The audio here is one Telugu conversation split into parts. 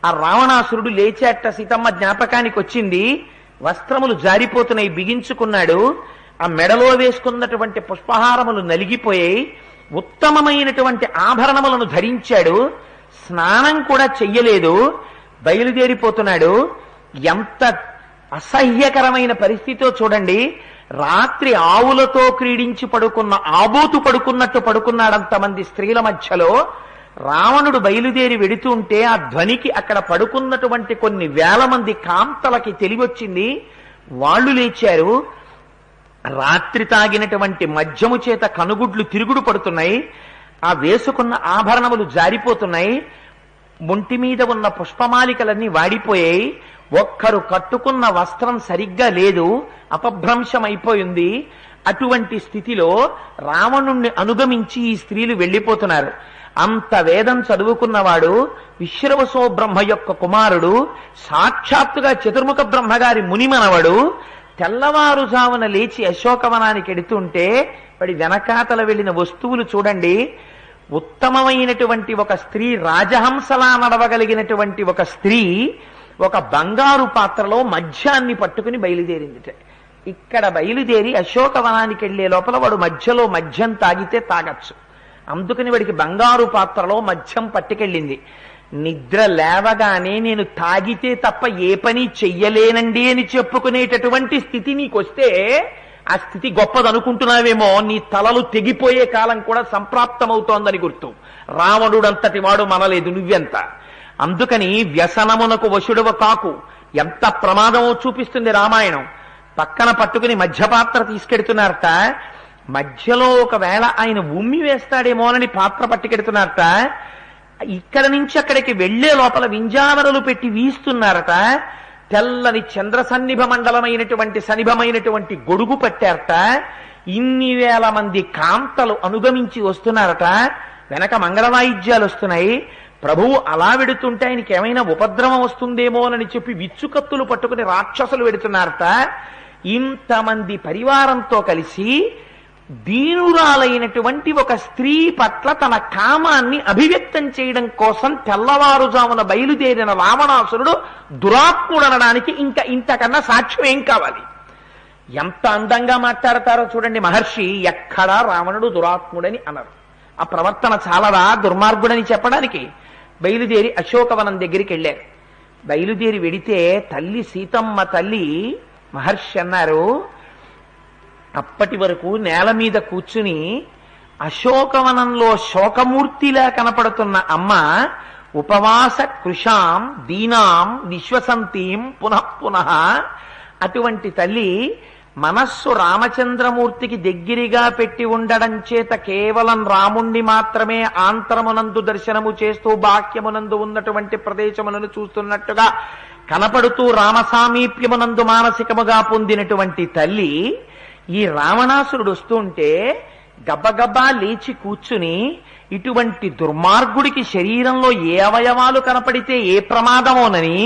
ఆ రావణాసురుడు లేచేట. సీతమ్మ జ్ఞాపకానికి వచ్చింది. వస్త్రములు జారిపోతున్నాయి, బిగించుకున్నాడు. ఆ మెడలో వేసుకున్నటువంటి పుష్పహారములు నలిగిపోయాయి. ఉత్తమమైనటువంటి ఆభరణములను ధరించాడు. స్నానం కూడా చెయ్యలేదు, బయలుదేరిపోతున్నాడు. ఎంత అసహ్యకరమైన పరిస్థితితో చూడండి. రాత్రి ఆవులతో క్రీడించి పడుకున్న ఆబోతు పడుకున్నట్టు పడుకున్నాడంతమంది స్త్రీల మధ్యలో. రావణుడు బయలుదేరి వెడుతుంటే ఆ ధ్వనికి అక్కడ పడుకున్నటువంటి కొన్ని వేల మంది కాంతలకి తెలివొచ్చింది. వాళ్ళు లేచారు. రాత్రి తాగినటువంటి మద్యము చేత కనుగుడ్లు తిరుగుడు పడుతున్నాయి. ఆ వేసుకున్న ఆభరణములు జారిపోతున్నాయి. ఒంటి మీద ఉన్న పుష్పమాలికలన్నీ వాడిపోయాయి. ఒక్కరు కట్టుకున్న వస్త్రం సరిగ్గా లేదు, అపభ్రంశమైపోయింది. అటువంటి స్థితిలో రావణుణ్ణి అనుగమించి ఈ స్త్రీలు వెళ్ళిపోతున్నారు. అంత వేదం చదువుకున్నవాడు, విశ్రవసో బ్రహ్మ యొక్క కుమారుడు, సాక్షాత్తుగా చతుర్ముఖ బ్రహ్మగారి మునిమనవడు, తెల్లవారుజామున లేచి అశోకవనానికి ఎడుతుంటే వాడి వెనకాతల వెళ్ళిన వస్తువులు చూడండి. ఉత్తమమైనటువంటి ఒక స్త్రీ, రాజహంసలా నడవగలిగినటువంటి ఒక స్త్రీ ఒక బంగారు పాత్రలో మద్యాన్ని పట్టుకుని బయలుదేరిందిట. ఇక్కడ బయలుదేరి అశోకవనానికి వెళ్లే లోపల వాడు మధ్యలో మద్యం తాగితే తాగచ్చు, అందుకని వాడికి బంగారు పాత్రలో మద్యం పట్టుకెళ్ళింది. నిద్ర లేవగానే నేను తాగితే తప్ప ఏ పని చెయ్యలేనండి అని చెప్పుకునేటటువంటి స్థితి నీకొస్తే ఆ స్థితి గొప్పదనుకుంటున్నావేమో. నీ తలలు తెగిపోయే కాలం కూడా సంప్రాప్తమవుతోందని గుర్తు. రావణుడంతటి వాడు మనలేదు, నువ్వెంత. అందుకని వ్యసనమునకు వశుడవ కాకు. ఎంత ప్రమాదమో చూపిస్తుంది రామాయణం. పక్కన పట్టుకుని మధ్యపాత్ర తీసుకెడుతున్నారట. మధ్యలో ఒకవేళ ఆయన ఉమ్మి వేస్తాడేమోనని పాత్ర పట్టుకెడుతున్నారట. ఇక్కడ నుంచి అక్కడికి వెళ్లే లోపల వింజామరలు పెట్టి వీస్తున్నారట. తెల్లని చంద్ర సన్నిభ మండలమైనటువంటి సన్నిభమైనటువంటి గొడుగు పట్టారట. ఇన్ని వేల మంది కాంతలు అనుగమించి వస్తున్నారట. వెనక మంగళవాయిద్యాలు వస్తున్నాయి. ప్రభువు అలా వెడుతుంటే ఆయనకి ఏమైనా ఉపద్రవం వస్తుందేమోనని చెప్పి విచ్చుకత్తులు పట్టుకుని రాక్షసులు వెడుతున్నారట. ఇంతమంది పరివారంతో కలిసి దీనురాలైనటువంటి ఒక స్త్రీ పట్ల తన కామాన్ని అభివ్యక్తం చేయడం కోసం తెల్లవారుజామున బయలుదేరిన రావణాసురుడు దురాత్ముడనడానికి ఇంకా ఇంతకన్నా సాక్ష్యం ఏం కావాలి? ఎంత అందంగా మాట్లాడతారో చూడండి మహర్షి. ఎక్కడా రావణుడు దురాత్ముడని అనరు. ఆ ప్రవర్తన చాలదా దుర్మార్గుడని చెప్పడానికి? బయలుదేరి అశోకవనం దగ్గరికి వెళ్ళారు. బయలుదేరి వెడితే తల్లి సీతమ్మ తల్లి మహర్షి అన్నారు, అప్పటి వరకు నేల మీద కూర్చుని అశోకవనంలో శోకమూర్తిలా కనపడుతున్న అమ్మ ఉపవాస కృషాం దీనాం నిశ్వసంతీం పునః పునః. అటువంటి తల్లి మనస్సు రామచంద్రమూర్తికి దగ్గరగా పెట్టి ఉండడం చేత కేవలం రాముణ్ణి మాత్రమే ఆంతరమునందు దర్శనము చేస్తూ బాహ్యమునందు ఉన్నటువంటి ప్రదేశములను చూస్తున్నట్టుగా కనపడుతూ రామసామీప్యమునందు మానసికముగా పొందినటువంటి తల్లి ఈ రావణాసురుడు వస్తుంటే గబగబా లేచి కూర్చుని ఇటువంటి దుర్మార్గుడికి శరీరంలో ఏ అవయవాలు కనపడితే ఏ ప్రమాదమోనని,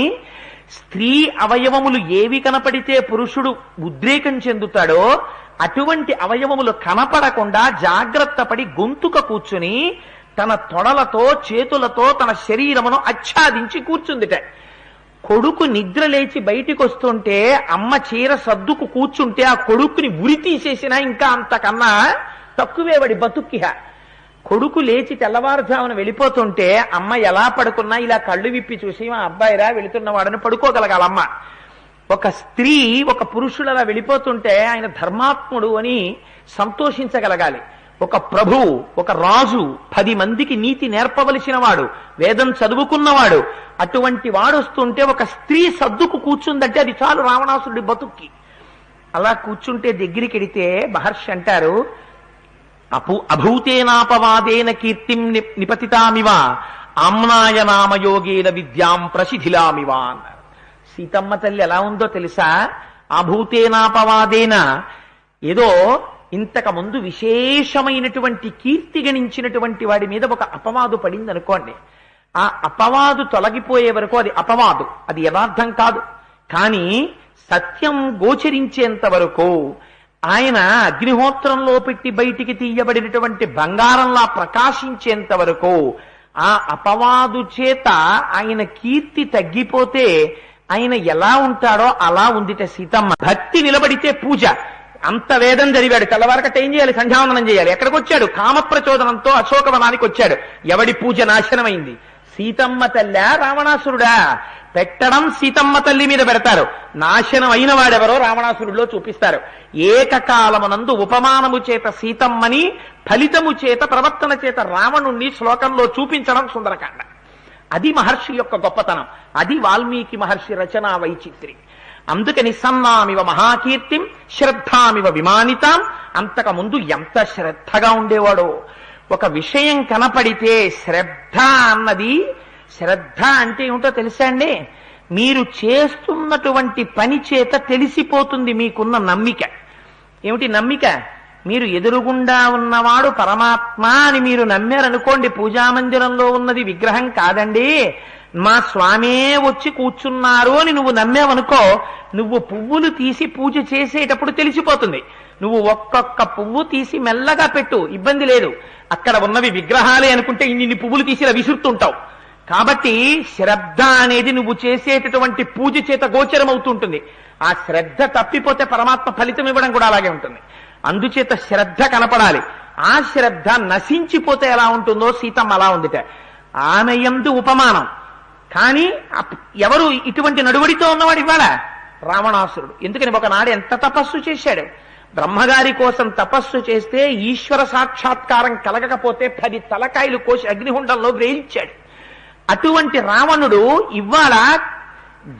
స్త్రీ అవయవములు ఏవి కనపడితే పురుషుడు ఉద్రేకం చెందుతాడో అటువంటి అవయవములు కనపడకుండా జాగ్రత్త పడి గొంతుక కూర్చుని తన తొడలతో చేతులతో తన శరీరమును ఆచ్ఛాదించి కూర్చుందిట. కొడుకు నిద్ర లేచి బయటికి వస్తుంటే అమ్మ చీర సర్దుకు కూర్చుంటే ఆ కొడుకుని ఉరి తీసేసినా ఇంకా అంతకన్నా తక్కువే వాడి బతుక్కిహ. కొడుకు లేచి తెల్లవారుజామున వెళ్ళిపోతుంటే అమ్మ ఎలా పడుకున్నా ఇలా కళ్ళు విప్పి చూసి మా అబ్బాయిరా వెళుతున్నవాడని పడుకోగలగాలమ్మ. ఒక స్త్రీ ఒక పురుషుడు అలా వెళ్ళిపోతుంటే ఆయన ధర్మాత్ముడు అని సంతోషించగలగాలి. ఒక ప్రభు, ఒక రాజు 10 మందికి నీతి నేర్పవలసిన వాడు, వేదం చదువుకున్నవాడు, అటువంటి వాడు వస్తుంటే ఒక స్త్రీ సర్దుకు కూర్చుందంటే అది చాలు రావణాసురుడి బతుక్కి. అలా కూర్చుంటే దగ్గరికి ఎడితే మహర్షి అంటారు, అభూతేనాపవాదేన కీర్తిం నిపతితామివ ఆమ్నాయ నామయోగేన విద్యాం ప్రసిధిలామివ అన్నారు. సీతమ్మ తల్లి ఎలా ఉందో తెలుసా? అభూతేనాపవాదేన ఏదో ఇంతకు ముందు విశేషమైనటువంటి కీర్తి గణించినటువంటి వాడి మీద ఒక అపవాదు పడింది అనుకోండి. ఆ అపవాదు తొలగిపోయే వరకు అది అపవాదు, అది యథార్థం కాదు. కానీ సత్యం గోచరించేంత వరకు ఆయన అగ్నిహోత్రంలో పెట్టి బయటికి తీయబడినటువంటి బంగారంలా ప్రకాశించేంత వరకు ఆ అపవాదు చేత ఆయన కీర్తి తగ్గిపోతే ఆయన ఎలా ఉంటాడో అలా ఉందిట సీతమ్మ. భక్తి నిలబడితే పూజ. అంత వేదం చదివాడు, తెల్లవారకట్ట ఏం చేయాలి? సంధ్యావందనం చేయాలి. ఎక్కడికి వచ్చాడు? కామప్రచోదనంతో అశోకవనానికి వచ్చాడు. ఎవడి పూజ నాశనమైంది? సీతమ్మ తల్లా రావణాసురుడా? పెట్టడం సీతమ్మ తల్లి మీద పెడతారు, నాశనం అయిన వాడెవరో రావణాసురుడిలో చూపిస్తారు. ఏకకాలమునందు ఉపమానము చేత సీతమ్మని, ఫలితము చేత ప్రవర్తన చేత రావణుణ్ణి శ్లోకంలో చూపించడం సుందరకాండ. అది మహర్షి యొక్క గొప్పతనం. అది వాల్మీకి మహర్షి రచనా వైచిత్రి. అందుకని సన్నామివ మహాకీర్తిం శ్రద్ధామివ విమానితాం. అంతకు ముందు ఎంత శ్రద్ధగా ఉండేవాడో. ఒక విషయం కనపడితే శ్రద్ధ అన్నది, శ్రద్ధ అంటే ఏమిటో తెలుసా అండి? మీరు చేస్తున్నటువంటి పని చేత తెలిసిపోతుంది మీకున్న నమ్మిక. ఏమిటి నమ్మిక? మీరు ఎదురుగుండా ఉన్నవాడు పరమాత్మ అని మీరు నమ్మారనుకోండి, పూజామందిరంలో ఉన్నది విగ్రహం కాదండి, మా స్వామే వచ్చి కూర్చున్నారు అని నువ్వు నమ్మేవనుకో, నువ్వు పువ్వులు తీసి పూజ చేసేటప్పుడు తెలిసిపోతుంది. నువ్వు ఒక్కొక్క పువ్వు తీసి మెల్లగా పెట్టు, ఇబ్బంది లేదు. అక్కడ ఉన్నవి విగ్రహాలే అనుకుంటే ఇన్ని పువ్వులు తీసి ఇలా విసురుతుంటావు. కాబట్టి శ్రద్ధ అనేది నువ్వు చేసేటటువంటి పూజ చేత గోచరం అవుతుంటుంది. ఆ శ్రద్ధ తప్పిపోతే పరమాత్మ ఫలితం ఇవ్వడం కూడా అలాగే ఉంటుంది. అందుచేత శ్రద్ధ కనపడాలి. ఆ శ్రద్ధ నశించిపోతే ఎలా ఉంటుందో సీతమ్మ అలా ఉందిట. ఆమె యందు ఉపమానం. కానీ ఎవరు ఇటువంటి నడువడితో ఉన్నవాడు ఇవాళ? రావణాసురుడు. ఎందుకని ఒకనాడు ఎంత తపస్సు చేశాడు. బ్రహ్మగారి కోసం తపస్సు చేస్తే ఈశ్వర సాక్షాత్కారం కలగకపోతే 10 తలకాయలు కోసి అగ్నిహుండంలో వేయించాడు. అటువంటి రావణుడు ఇవాళ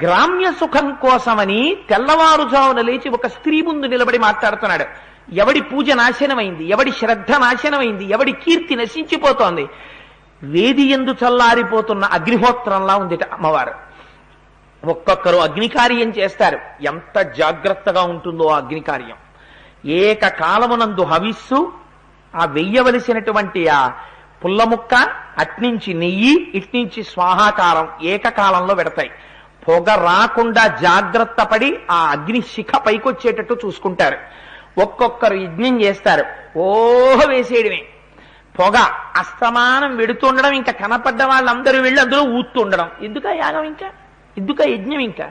గ్రామ్య సుఖం కోసమని తెల్లవారుజామున లేచి ఒక స్త్రీ ముందు నిలబడి మాట్లాడుతున్నాడు. ఎవడి పూజ నాశనమైంది, ఎవడి శ్రద్ధ నాశనమైంది, ఎవడి కీర్తి నశించిపోతోంది. వేది యందు చల్లారిపోతున్న అగ్నిహోత్రంలా ఉందిట అమ్మవారు. ఒక్కొక్కరు అగ్నికార్యం చేస్తారు. ఎంత జాగ్రత్తగా ఉంటుందో ఆ అగ్నికార్యం. ఏకకాలమునందు హవిస్సు, ఆ వెయ్యవలసినటువంటి ఆ పుల్లముక్క, అట్నుంచి నెయ్యి, ఇట్నుంచి స్వాహాకారం ఏకకాలంలో పెడతాయి. పొగ రాకుండా జాగ్రత్త పడి ఆ అగ్ని శిఖ పైకొచ్చేటట్టు చూసుకుంటారు. ఒక్కొక్కరు యజ్ఞం చేస్తారు. ఓహ వేసేయడమే. పొగ అస్తమానం వెడుతుండడం, ఇంకా కనపడ్డ వాళ్ళందరూ వెళ్ళి అందులో ఊతుండడం. ఎందుక యాగం, ఇంకా ఎందుక యజ్ఞం? ఇంకా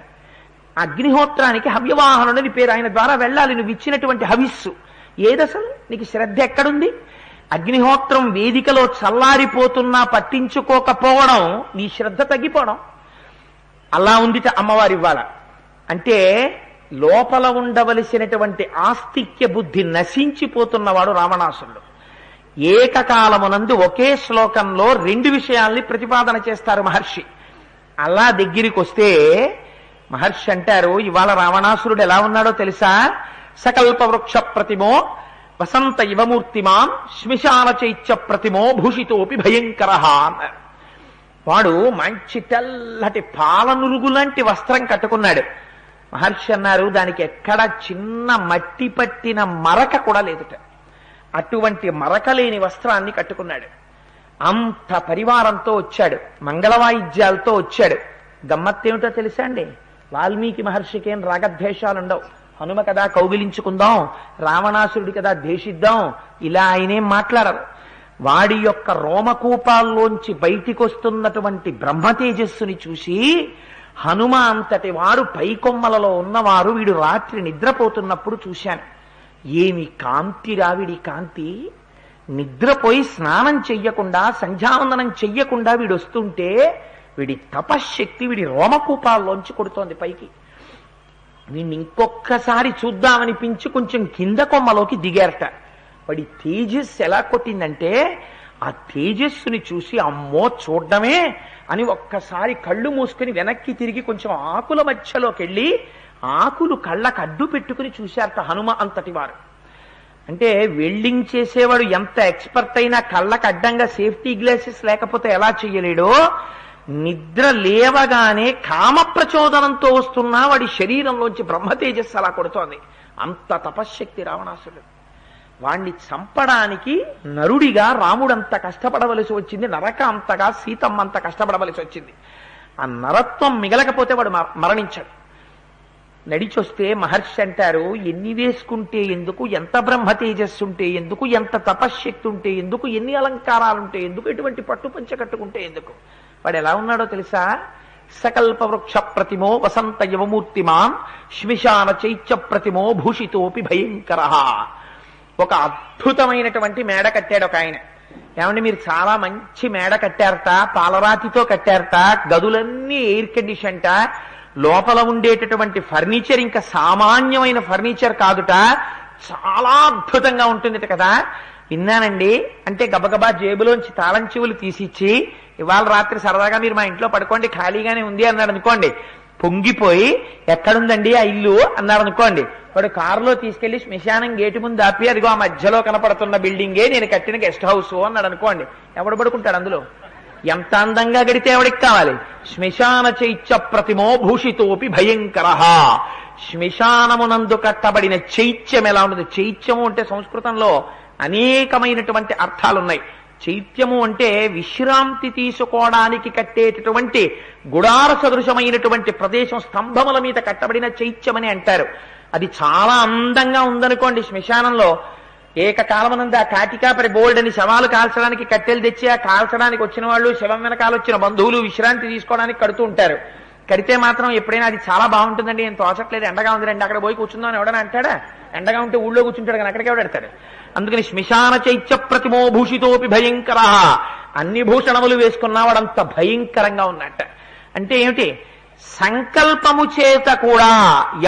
అగ్నిహోత్రానికి హవ్యవాహనుడని పేరు. ఆయన ద్వారా వెళ్ళాలి నువ్వు ఇచ్చినటువంటి హవిస్సు. ఏదసలు నీకు శ్రద్ధ ఎక్కడుంది? అగ్నిహోత్రం వేదికలో చల్లారిపోతున్నా పట్టించుకోకపోవడం నీ శ్రద్ధ తగ్గిపోవడం. అలా ఉందిట అమ్మవారి ఇవ్వాల. అంటే లోపల ఉండవలసినటువంటి ఆస్తిక్య బుద్ధి నశించిపోతున్నవాడు రావణాసురుడు. ఏకకాలమునందు ఒకే శ్లోకంలో 2 విషయాల్ని ప్రతిపాదన చేస్తారు మహర్షి. అలా దగ్గరికి వస్తే మహర్షి అంటారు, ఇవాళ రావణాసురుడు ఎలా ఉన్నాడో తెలుసా? సకల్ప వృక్ష ప్రతిమో వసంత ఇవమూర్తిమాన్ శ్మశాన చైత్య ప్రతిమో భూషితోపి భయంకర అన్నారు. వాడు మంచి తెల్లటి పాలనురుగు లాంటి వస్త్రం కట్టుకున్నాడు. మహర్షి అన్నారు, దానికి ఎక్కడ చిన్న మట్టి పట్టిన మరక కూడా లేదుట. అటువంటి మరక లేని వస్త్రాన్ని కట్టుకున్నాడు. అంత పరివారంతో వచ్చాడు, మంగళవాయిద్యాలతో వచ్చాడు. గమ్మత్తేమిటో తెలుసా అండి? వాల్మీకి మహర్షికేం రాగద్వేషాలుండవు. హనుమ కదా కౌగిలించుకుందాం, రావణాసురుడి కదా ద్వేషిద్దాం, ఇలా ఆయనేం మాట్లాడరు. వాడి యొక్క రోమకూపాల్లోంచి బయటికొస్తున్నటువంటి బ్రహ్మతేజస్సుని చూసి హనుమ అంతటి వారు పైకొమ్మలలో ఉన్నవారు వీడు రాత్రి నిద్రపోతున్నప్పుడు చూశాను. ఏమి కాంతి రావిడి కాంతి! నిద్రపోయి స్నానం చెయ్యకుండా, సంధ్యావందనం చెయ్యకుండా వీడు వస్తుంటే వీడి తపశ్శక్తి వీడి రోమకూపాల్లోంచి కొడుతోంది పైకి. వీడిని ఇంకొక్కసారి చూద్దామనిపించి కొంచెం కింద కొమ్మలోకి దిగారట. వాడి తేజస్సు ఎలా కొట్టిందంటే, ఆ తేజస్సుని చూసి అమ్మో చూడ్డమే అని ఒక్కసారి కళ్ళు మూసుకుని వెనక్కి తిరిగి కొంచెం ఆకుల మధ్యలోకి వెళ్ళి ఆకులు కళ్ళకు అడ్డు పెట్టుకుని చూశారట హనుమ అంతటి వారు. అంటే వెల్డింగ్ చేసేవాడు ఎంత ఎక్స్పర్ట్ అయినా కళ్ళకు అడ్డంగా సేఫ్టీ గ్లాసెస్ లేకపోతే ఎలా చెయ్యలేడో, నిద్ర లేవగానే కామ ప్రచోదనంతో వస్తున్నా వాడి శరీరంలోంచి బ్రహ్మతేజస్సు అలా కొడుతోంది. అంత తపశ్శక్తి రావణాసురుడు. వాణ్ణి చంపడానికి నరుడిగా రాముడంత కష్టపడవలసి వచ్చింది, నరక అంతగా సీతమ్మ అంత కష్టపడవలసి వచ్చింది. ఆ నరత్వం మిగలకపోతే వాడు మరణించాడు. నడిచొస్తే మహర్షి అంటారు, ఎన్ని వేసుకుంటే ఎందుకు, ఎంత బ్రహ్మ తేజస్సు ఉంటే ఎందుకు, ఎంత తపశ్శక్తి ఉంటే ఎందుకు, ఎన్ని అలంకారాలుంటే ఎందుకు, ఎటువంటి పట్టు పంచ కట్టుకుంటే ఎందుకు. వాడు ఎలా ఉన్నాడో తెలుసా? సకల్ప వృక్ష ప్రతిమో వసంత యవమూర్తిమాన్ శ్మిశాన చైత్య ప్రతిమో భూషితోపి భయంకర. ఒక అద్భుతమైనటువంటి మేడ కట్టాడు ఒక ఆయన. ఏమంటే మీరు చాలా మంచి మేడ కట్టారట, పాలరాతితో కట్టారట, గదులన్నీ ఎయిర్ కండిషన్ట, లోపల ఉండేటటువంటి ఫర్నిచర్ ఇంకా సామాన్యమైన ఫర్నిచర్ కాదుట, చాలా అద్భుతంగా ఉంటుంది కదా. విన్నానండి అంటే గబగబా జేబులోంచి తాళం చెవులు తీసిచ్చి, ఇవాళ రాత్రి సరదాగా మీరు మా ఇంట్లో పడుకోండి, ఖాళీగానే ఉంది అన్నాడు అనుకోండి. పొంగిపోయి ఎక్కడుందండి ఆ ఇల్లు అన్నారు అనుకోండి. వాడు కారులో తీసుకెళ్లి శ్మశానం గేటు ముందు ఆపి, అదిగో ఆ మధ్యలో కనపడుతున్న బిల్డింగే నేను కట్టిన గెస్ట్ హౌస్ అన్నాడు అనుకోండి. ఎవడు పడుకుంటాడు అందులో? ఎంత అందంగా గడితే ఎవడికి కావాలి? శ్మశాన చైత్య ప్రతిమో భూషితోపి భయంకర. శ్మశానమునందు కట్టబడిన చైత్యం ఎలా ఉండదు? చైత్యము అంటే సంస్కృతంలో అనేకమైనటువంటి అర్థాలున్నాయి. చైత్యము అంటే విశ్రాంతి తీసుకోవడానికి కట్టేటటువంటి గుడార సదృశమైనటువంటి ప్రదేశం, స్తంభముల మీద కట్టబడిన చైత్యమని అంటారు. అది చాలా అందంగా ఉందనుకోండి. శ్మశానంలో ఏకకాలమనంద ఆ కాటికాపరి బోల్డ్ అని శవాలు కాల్చడానికి కట్టెలు తెచ్చి, ఆ కాల్చడానికి వచ్చిన వాళ్ళు, శవం వెనకాల వచ్చిన బంధువులు విశ్రాంతి తీసుకోవడానికి కడుతూ ఉంటారు. కడితే మాత్రం ఎప్పుడైనా అది చాలా బాగుంటుందండి, నేను తోచట్లేదు, ఎండగా ఉందిరండి, అక్కడ పోయి కూర్చుందాం అని ఎవడని అంటాడా? ఎండగా ఉంటే ఊళ్ళో కూర్చుంటాడు కానీ అక్కడికి ఎవడెడతాడు? అందుకని శ్మశాన చైత్య ప్రతిమో భూషితోపి భయంకర. అన్ని భూషణములు వేసుకున్నా వాడంత భయంకరంగా ఉన్నట్ట. అంటే ఏమిటి? సంకల్పము చేత కూడా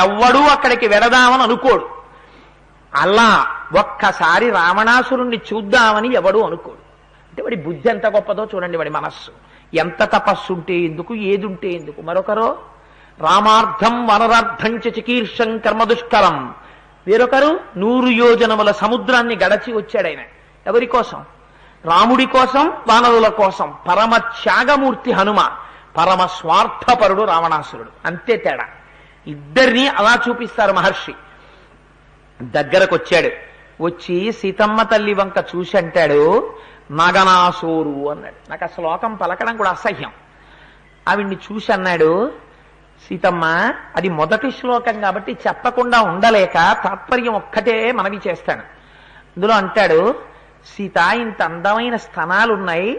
ఎవ్వడూ అక్కడికి వెళదామని అనుకోడు. అలా ఒక్కసారి రావణాసురుణ్ణి చూద్దామని ఎవడూ అనుకోడు. అంటే వాడి బుద్ధి ఎంత గొప్పదో చూడండి, వాడి మనస్సు ఎంత తపస్సు ఉంటే ఎందుకు, ఏదుంటే ఎందుకు. మరొకరు రామార్థం వనరార్థం చికీర్షం కర్మదుష్కరం. వేరొకరు 100 యోజనముల సముద్రాన్ని గడచి వచ్చాడు ఆయన. ఎవరి కోసం? రాముడి కోసం, వానరుల కోసం. పరమ త్యాగమూర్తి హనుమ, పరమ స్వార్థపరుడు రావణాసురుడు. అంతే తేడా. ఇద్దరిని అలా చూపిస్తారు మహర్షి. దగ్గరకు వచ్చాడు. వచ్చి సీతమ్మ తల్లి వంక చూసి అంటాడు, నగనాసోరు అన్నాడు. నాకు ఆ శ్లోకం పలకడం కూడా అసహ్యం. ఆవిడ్ని చూసి అన్నాడు, సీతమ్మ, అది మొదటి శ్లోకం కాబట్టి చెప్పకుండా ఉండలేక తాత్పర్యం ఒక్కటే మనవి చేస్తాను. అందులో అంటాడు, సీత, ఇంత అందమైన స్తనాలున్నాయి,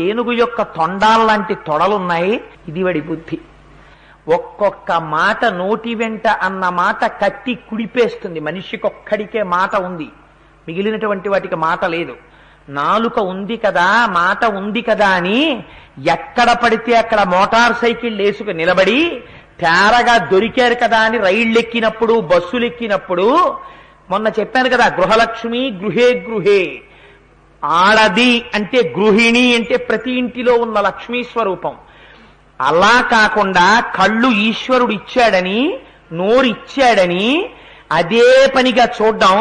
ఏనుగు యొక్క తొండాల్లాంటి తొడలున్నాయి. ఇది వాడి బుద్ధి. ఒక్కొక్క మాట నోటి వెంట అన్న మాట కత్తి కుడిపేస్తుంది. మనిషికొక్కడికే మాట ఉంది, మిగిలినటువంటి వాటికి మాట లేదు. నాలుక ఉంది కదా, మాట ఉంది కదా అని ఎక్కడ పడితే అక్కడ మోటార్ సైకిల్ వేసుకు నిలబడి, తేరగా దొరికారు కదా అని రైళ్లు ఎక్కినప్పుడు, బస్సులు ఎక్కినప్పుడు, మొన్న చెప్పాను కదా, గృహలక్ష్మి గృహే గృహే. ఆడది అంటే గృహిణి అంటే ప్రతి ఇంటిలో ఉన్న లక్ష్మీ స్వరూపం. అలా కాకుండా కళ్ళు ఈశ్వరుడు ఇచ్చాడని, నోరు ఇచ్చాడని అదే పనిగా చూడ్డం.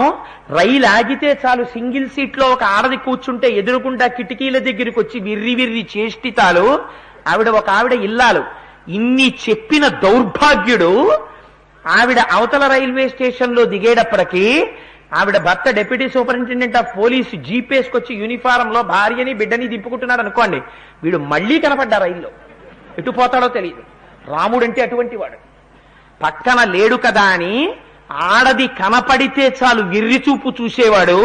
రైలు ఆగితే చాలు, సింగిల్ సీట్ లో ఒక ఆడది కూర్చుంటే ఎదురుకుండా కిటికీల దగ్గరికి వచ్చి విర్రి విర్రి చేష్టితాలు. ఒక ఆవిడ ఇల్లాలు. ఇన్ని చెప్పిన దౌర్భాగ్యుడు ఆవిడ అవతల రైల్వే స్టేషన్ లో దిగేటప్పటికీ ఆవిడ భర్త డెప్యూటీ సూపరింటెండెంట్ ఆఫ్ పోలీసు జీపేసుకొచ్చి యూనిఫారం లో భార్యని బిడ్డని దింపుకుంటున్నాడు అనుకోండి, వీడు మళ్లీ కనపడ్డా రైల్లో. ఎటు పోతాడో తెలియదు. రాముడంటే అటువంటి వాడు. పక్కన లేడు కదా అని ఆడది కనపడితే చాలు విర్రి చూపు చూసేవాడు,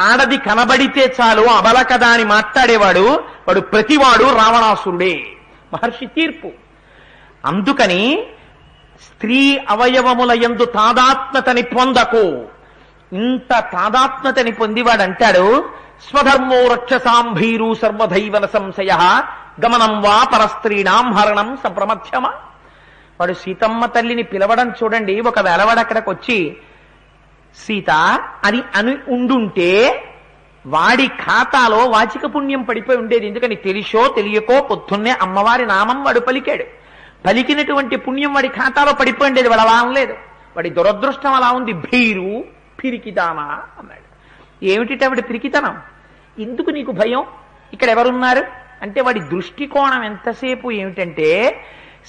ఆడది కనబడితే చాలు అబల కదా అని మాట్లాడేవాడు. వాడు ప్రతివాడు రావణాసురుడే. మహర్షి తీర్పు. అందుకని స్త్రీ అవయవముల యందు తాదాత్మ్యతని పొందకు. ఇంత తాదాత్మ్యతని పొందివాడంటాడు, స్వధర్మో రక్షసాంభీరు సర్వధైవన సంశయ గమనం వా పరస్త్రీణాం హరణం సంప్రమధ్యమ. వాడు సీతమ్మ తల్లిని పిలవడం చూడండి. ఒకవేళ వాడు అక్కడికి వచ్చి సీత అని ఉండుంటే వాడి ఖాతాలో వాచిక పుణ్యం పడిపోయి ఉండేది. ఎందుకని తెలిసో తెలియకో పొద్దున్నే అమ్మవారి నామం వాడు పలికాడు. పలికినటువంటి పుణ్యం వాడి ఖాతాలో పడిపోయి ఉండేది. వాడు అలా అనలేదు. వాడి దురదృష్టం అలా ఉంది. భీరు పిరికిదామా అన్నాడు. ఏమిటి వాడి పిరికితనం? ఎందుకు నీకు భయం? ఇక్కడ ఎవరున్నారు అంటే వాడి దృష్టికోణం ఎంతసేపు ఏమిటంటే,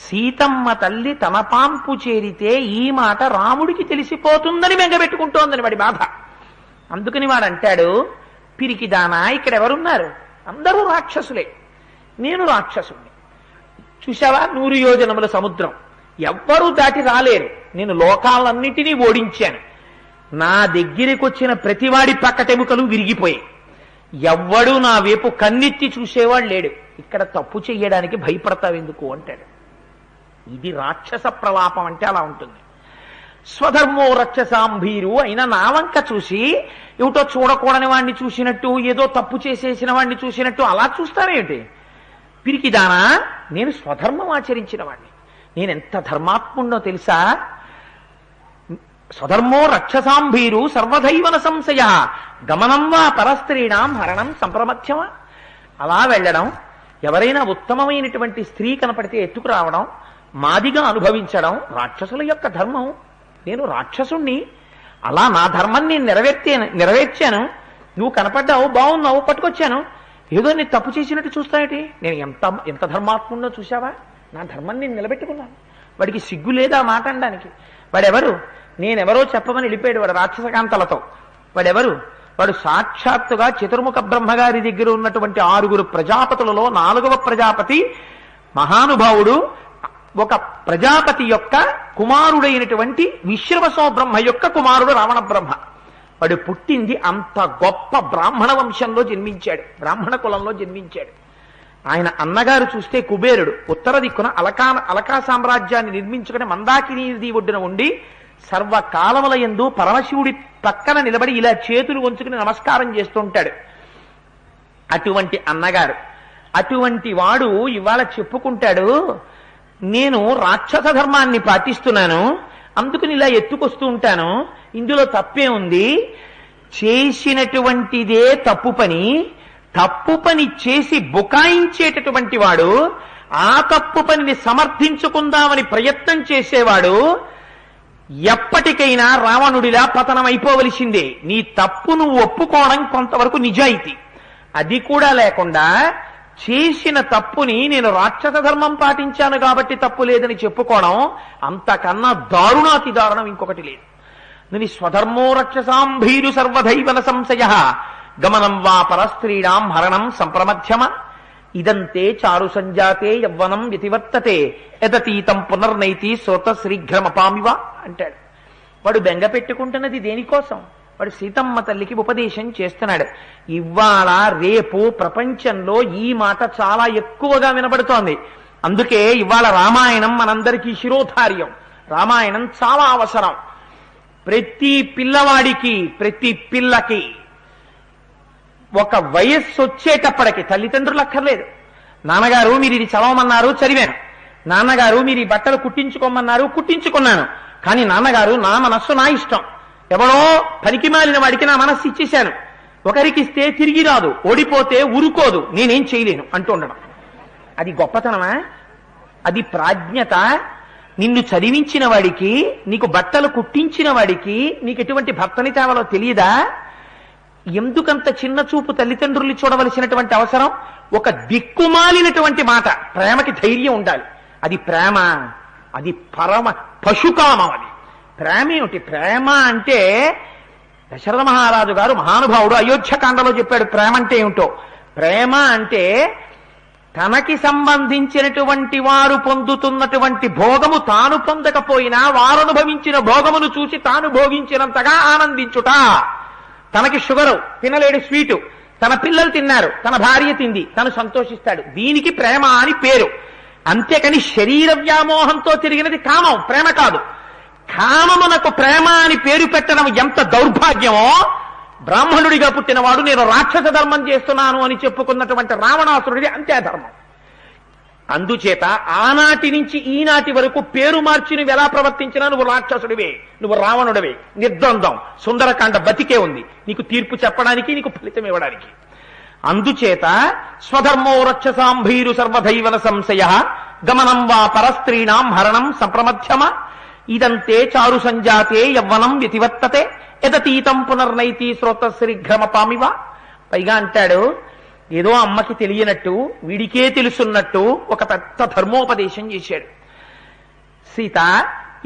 సీతమ్మ తల్లి తన పాంపు చేరితే ఈ మాట రాముడికి తెలిసిపోతుందని బెంగబెట్టుకుంటోందని వాడి బాధ. అందుకని వాడు అంటాడు, పిరికిదానా, ఇక్కడ ఎవరున్నారు? అందరూ రాక్షసులే, నేను రాక్షసుని. చూశావా 100 యోజనముల సముద్రం, ఎవ్వరూ దాటి రాలేరు. నేను లోకాలన్నిటినీ ఓడించాను. నా దగ్గరికి వచ్చిన ప్రతివాడి పక్కటెముకలు విరిగిపోయాయి. ఎవ్వడూ నా వైపు కన్నెత్తి చూసేవాడు లేడు. ఇక్కడ తప్పు చెయ్యడానికి భయపడతావెందుకు అంటాడు. ఇది రాక్షస ప్రలాపం అంటే అలా ఉంటుంది. స్వధర్మో రక్షసాంభీరు అయినా నా వంక చూసి ఏమిటో చూడకూడని వాడిని చూసినట్టు, ఏదో తప్పు చేసేసిన వాడిని చూసినట్టు అలా చూస్తారేమిటి? పిరికిదానా, నేను స్వధర్మం ఆచరించిన వాడిని. నేనెంత ధర్మాత్ముండో తెలుసా? స్వధర్మో రక్షసాంభీరు సర్వధైవన సంశయ గమనం వా పరస్త్రీణాం హరణం సంప్రమథ్యమా. అలా వెళ్ళడం, ఎవరైనా ఉత్తమమైనటువంటి స్త్రీ కనపడితే ఎత్తుకురావడం, మాదిగా అనుభవించడం రాక్షసుల యొక్క ధర్మం. నేను రాక్షసుణ్ణి, అలా నా ధర్మం నేను నెరవేర్చాను. నువ్వు కనపడ్డావు, బాగున్నావు, పట్టుకొచ్చాను. ఏదో నేను తప్పు చేసినట్టు చూస్తానేటి? నేను ఎంత ధర్మాత్ముండో చూసావా? నా ధర్మం నేను నిలబెట్టుకున్నాను. వాడికి సిగ్గు లేదా మాట అనడానికి? వాడెవరు? నేనెవరో చెప్పమని వెళ్ళిపోయాడు వాడు రాక్షసకాంతలతో. వాడెవరు? వాడు సాక్షాత్తుగా చతుర్ముఖ బ్రహ్మగారి దగ్గర ఉన్నటువంటి 6 ప్రజాపతులలో 4వ ప్రజాపతి మహానుభావుడు. ఒక ప్రజాపతి యొక్క కుమారుడైనటువంటి విశ్రవసో బ్రహ్మ యొక్క కుమారుడు రావణ బ్రహ్మ. వాడు పుట్టింది అంత గొప్ప బ్రాహ్మణ వంశంలో జన్మించాడు, బ్రాహ్మణ కులంలో జన్మించాడు. ఆయన అన్నగారు చూస్తే కుబేరుడు. ఉత్తర దిక్కున అలకా సామ్రాజ్యాన్ని నిర్మించుకుని మందాకినీ నది ఒడ్డున ఉండి సర్వకాలముల యందు పరమశివుడి పక్కన నిలబడి ఇలా చేతులు వంచుకుని నమస్కారం చేస్తుంటాడు. అటువంటి అన్నగారు. అటువంటి వాడు ఇవాళ చెప్పుకుంటాడు, నేను రాక్షస ధర్మాన్ని పాటిస్తున్నాను, అందుకని ఇలా ఎత్తుకొస్తూ ఉంటాను, ఇందులో తప్పే ఉంది. చేసినటువంటిదే తప్పు పని, తప్పు పని చేసి బుకాయించేటటువంటి వాడు, ఆ తప్పు పనిని సమర్థించుకుందామని ప్రయత్నం చేసేవాడు ఎప్పటికైనా రావణుడిలా పతనమైపోవలసిందే. నీ తప్పు నువ్వు ఒప్పుకోవడం కొంతవరకు నిజాయితీ. అది కూడా లేకుండా చేసిన తప్పుని నేను రాక్షస ధర్మం పాటించాను కాబట్టి తప్పు లేదని చెప్పుకోవడం అంతకన్నా దారుణాతి దారుణం ఇంకొకటి లేదు. నువ్వు స్వధర్మో రక్షసాంభీరు సర్వధైవన సంశయ గమనం వా పరస్త్రీణాం హరణం సంప్రమథ్యమ ఇదంతే చారు సంజాతే యవ్వనం వ్యతివర్తతే యదతీతం పునర్నైతి శ్రోత శీఘ్రమపామివ అంటాడు. వాడు బెంగ పెట్టుకుంటున్నది దేనికోసం? వాడు సీతమ్మ తల్లికి ఉపదేశం చేస్తున్నాడు. ఇవాళ రేపు ప్రపంచంలో ఈ మాట చాలా ఎక్కువగా వినబడుతోంది. అందుకే ఇవాళ రామాయణం మనందరికీ శిరోధార్యం. రామాయణం చాలా అవసరం. ప్రతి పిల్లవాడికి, ప్రతి పిల్లకి ఒక వయస్సు వచ్చేటప్పటికి తల్లిదండ్రులు అక్కర్లేదు. నాన్నగారు మీరు ఇది చదవమన్నారు, చదివాను. నాన్నగారు మీరు ఈ బట్టలు కుట్టించుకోమన్నారు, కుట్టించుకున్నాను. కానీ నాన్నగారు నా మనస్సు నా ఇష్టం. ఎవడో పనికి మాలిన వాడికి నా మనస్సు ఇచ్చేశాను. ఒకరికి ఇస్తే తిరిగి రాదు, ఓడిపోతే ఊరుకోదు, నేనేం చేయలేను అంటూ ఉండడం. అది గొప్పతనమా? అది ప్రాజ్ఞత? నిన్ను చదివించిన వాడికి, నీకు బట్టలు కుట్టించిన వాడికి నీకు ఎటువంటి భర్తని తేవాలో తెలియదా? ఎందుకంత చిన్న చూపు తల్లిదండ్రులు చూడవలసినటువంటి అవసరం? ఒక దిక్కుమాలినటువంటి మాట. ప్రేమకి ధైర్యం ఉండాలి. అది ప్రేమ, అది పరమ పశుకామం. అది ప్రేమ ఏమిటి? ప్రేమ అంటే దశరథ మహారాజు గారు మహానుభావుడు అయోధ్యకాండలో చెప్పాడు ప్రేమ అంటే ఏమిటో. ప్రేమ అంటే తనకి సంబంధించినటువంటి వారు పొందుతున్నటువంటి భోగము తాను పొందకపోయినా వారు అనుభవించిన భోగమును చూసి తాను భోగించినంతగా ఆనందించుట. తనకి షుగరు, తినలేడు స్వీటు, తన పిల్లలు తిన్నారు, తన భార్య తింది, తను సంతోషిస్తాడు. దీనికి ప్రేమ అని పేరు. అంతేకాని శరీర వ్యామోహంతో తిరిగినది కామం, ప్రేమ కాదు. కామమునకు ప్రేమ అని పేరు పెట్టడం ఎంత దౌర్భాగ్యమో. బ్రాహ్మణుడిగా పుట్టినవాడు నేను రాక్షస ధర్మం చేస్తున్నాను అని చెప్పుకున్నటువంటి రావణాసురుడిది అంతే ధర్మం. అందుచేత ఆనాటి నుంచి ఈనాటి వరకు పేరు మార్చి నువ్వు ఎలా ప్రవర్తించినా నువ్వు రాక్షసుడివే, నువ్వు రావణుడివే. నిర్ద్వందం. సుందరకాండ బతికే ఉంది నీకు తీర్పు చెప్పడానికి, నీకు ఫలితం ఇవ్వడానికి. అందుచేత స్వధర్మో రక్షసాంభీరు సర్వధైవన సంశయ గమనం వా పరస్త్రీణాం హరణం సంప్రమథ్యమ ఇదంతే చారు సంజాతే యవ్వనం వ్యతివర్తతే యదతీతం పునర్నైతి శ్రోత శీఘ్రమపామివ. పైగా అంటాడు, ఏదో అమ్మకి తెలియనట్టు వీడికే తెలుసున్నట్టు ఒక పెద్ద ధర్మోపదేశం చేశాడు. సీత,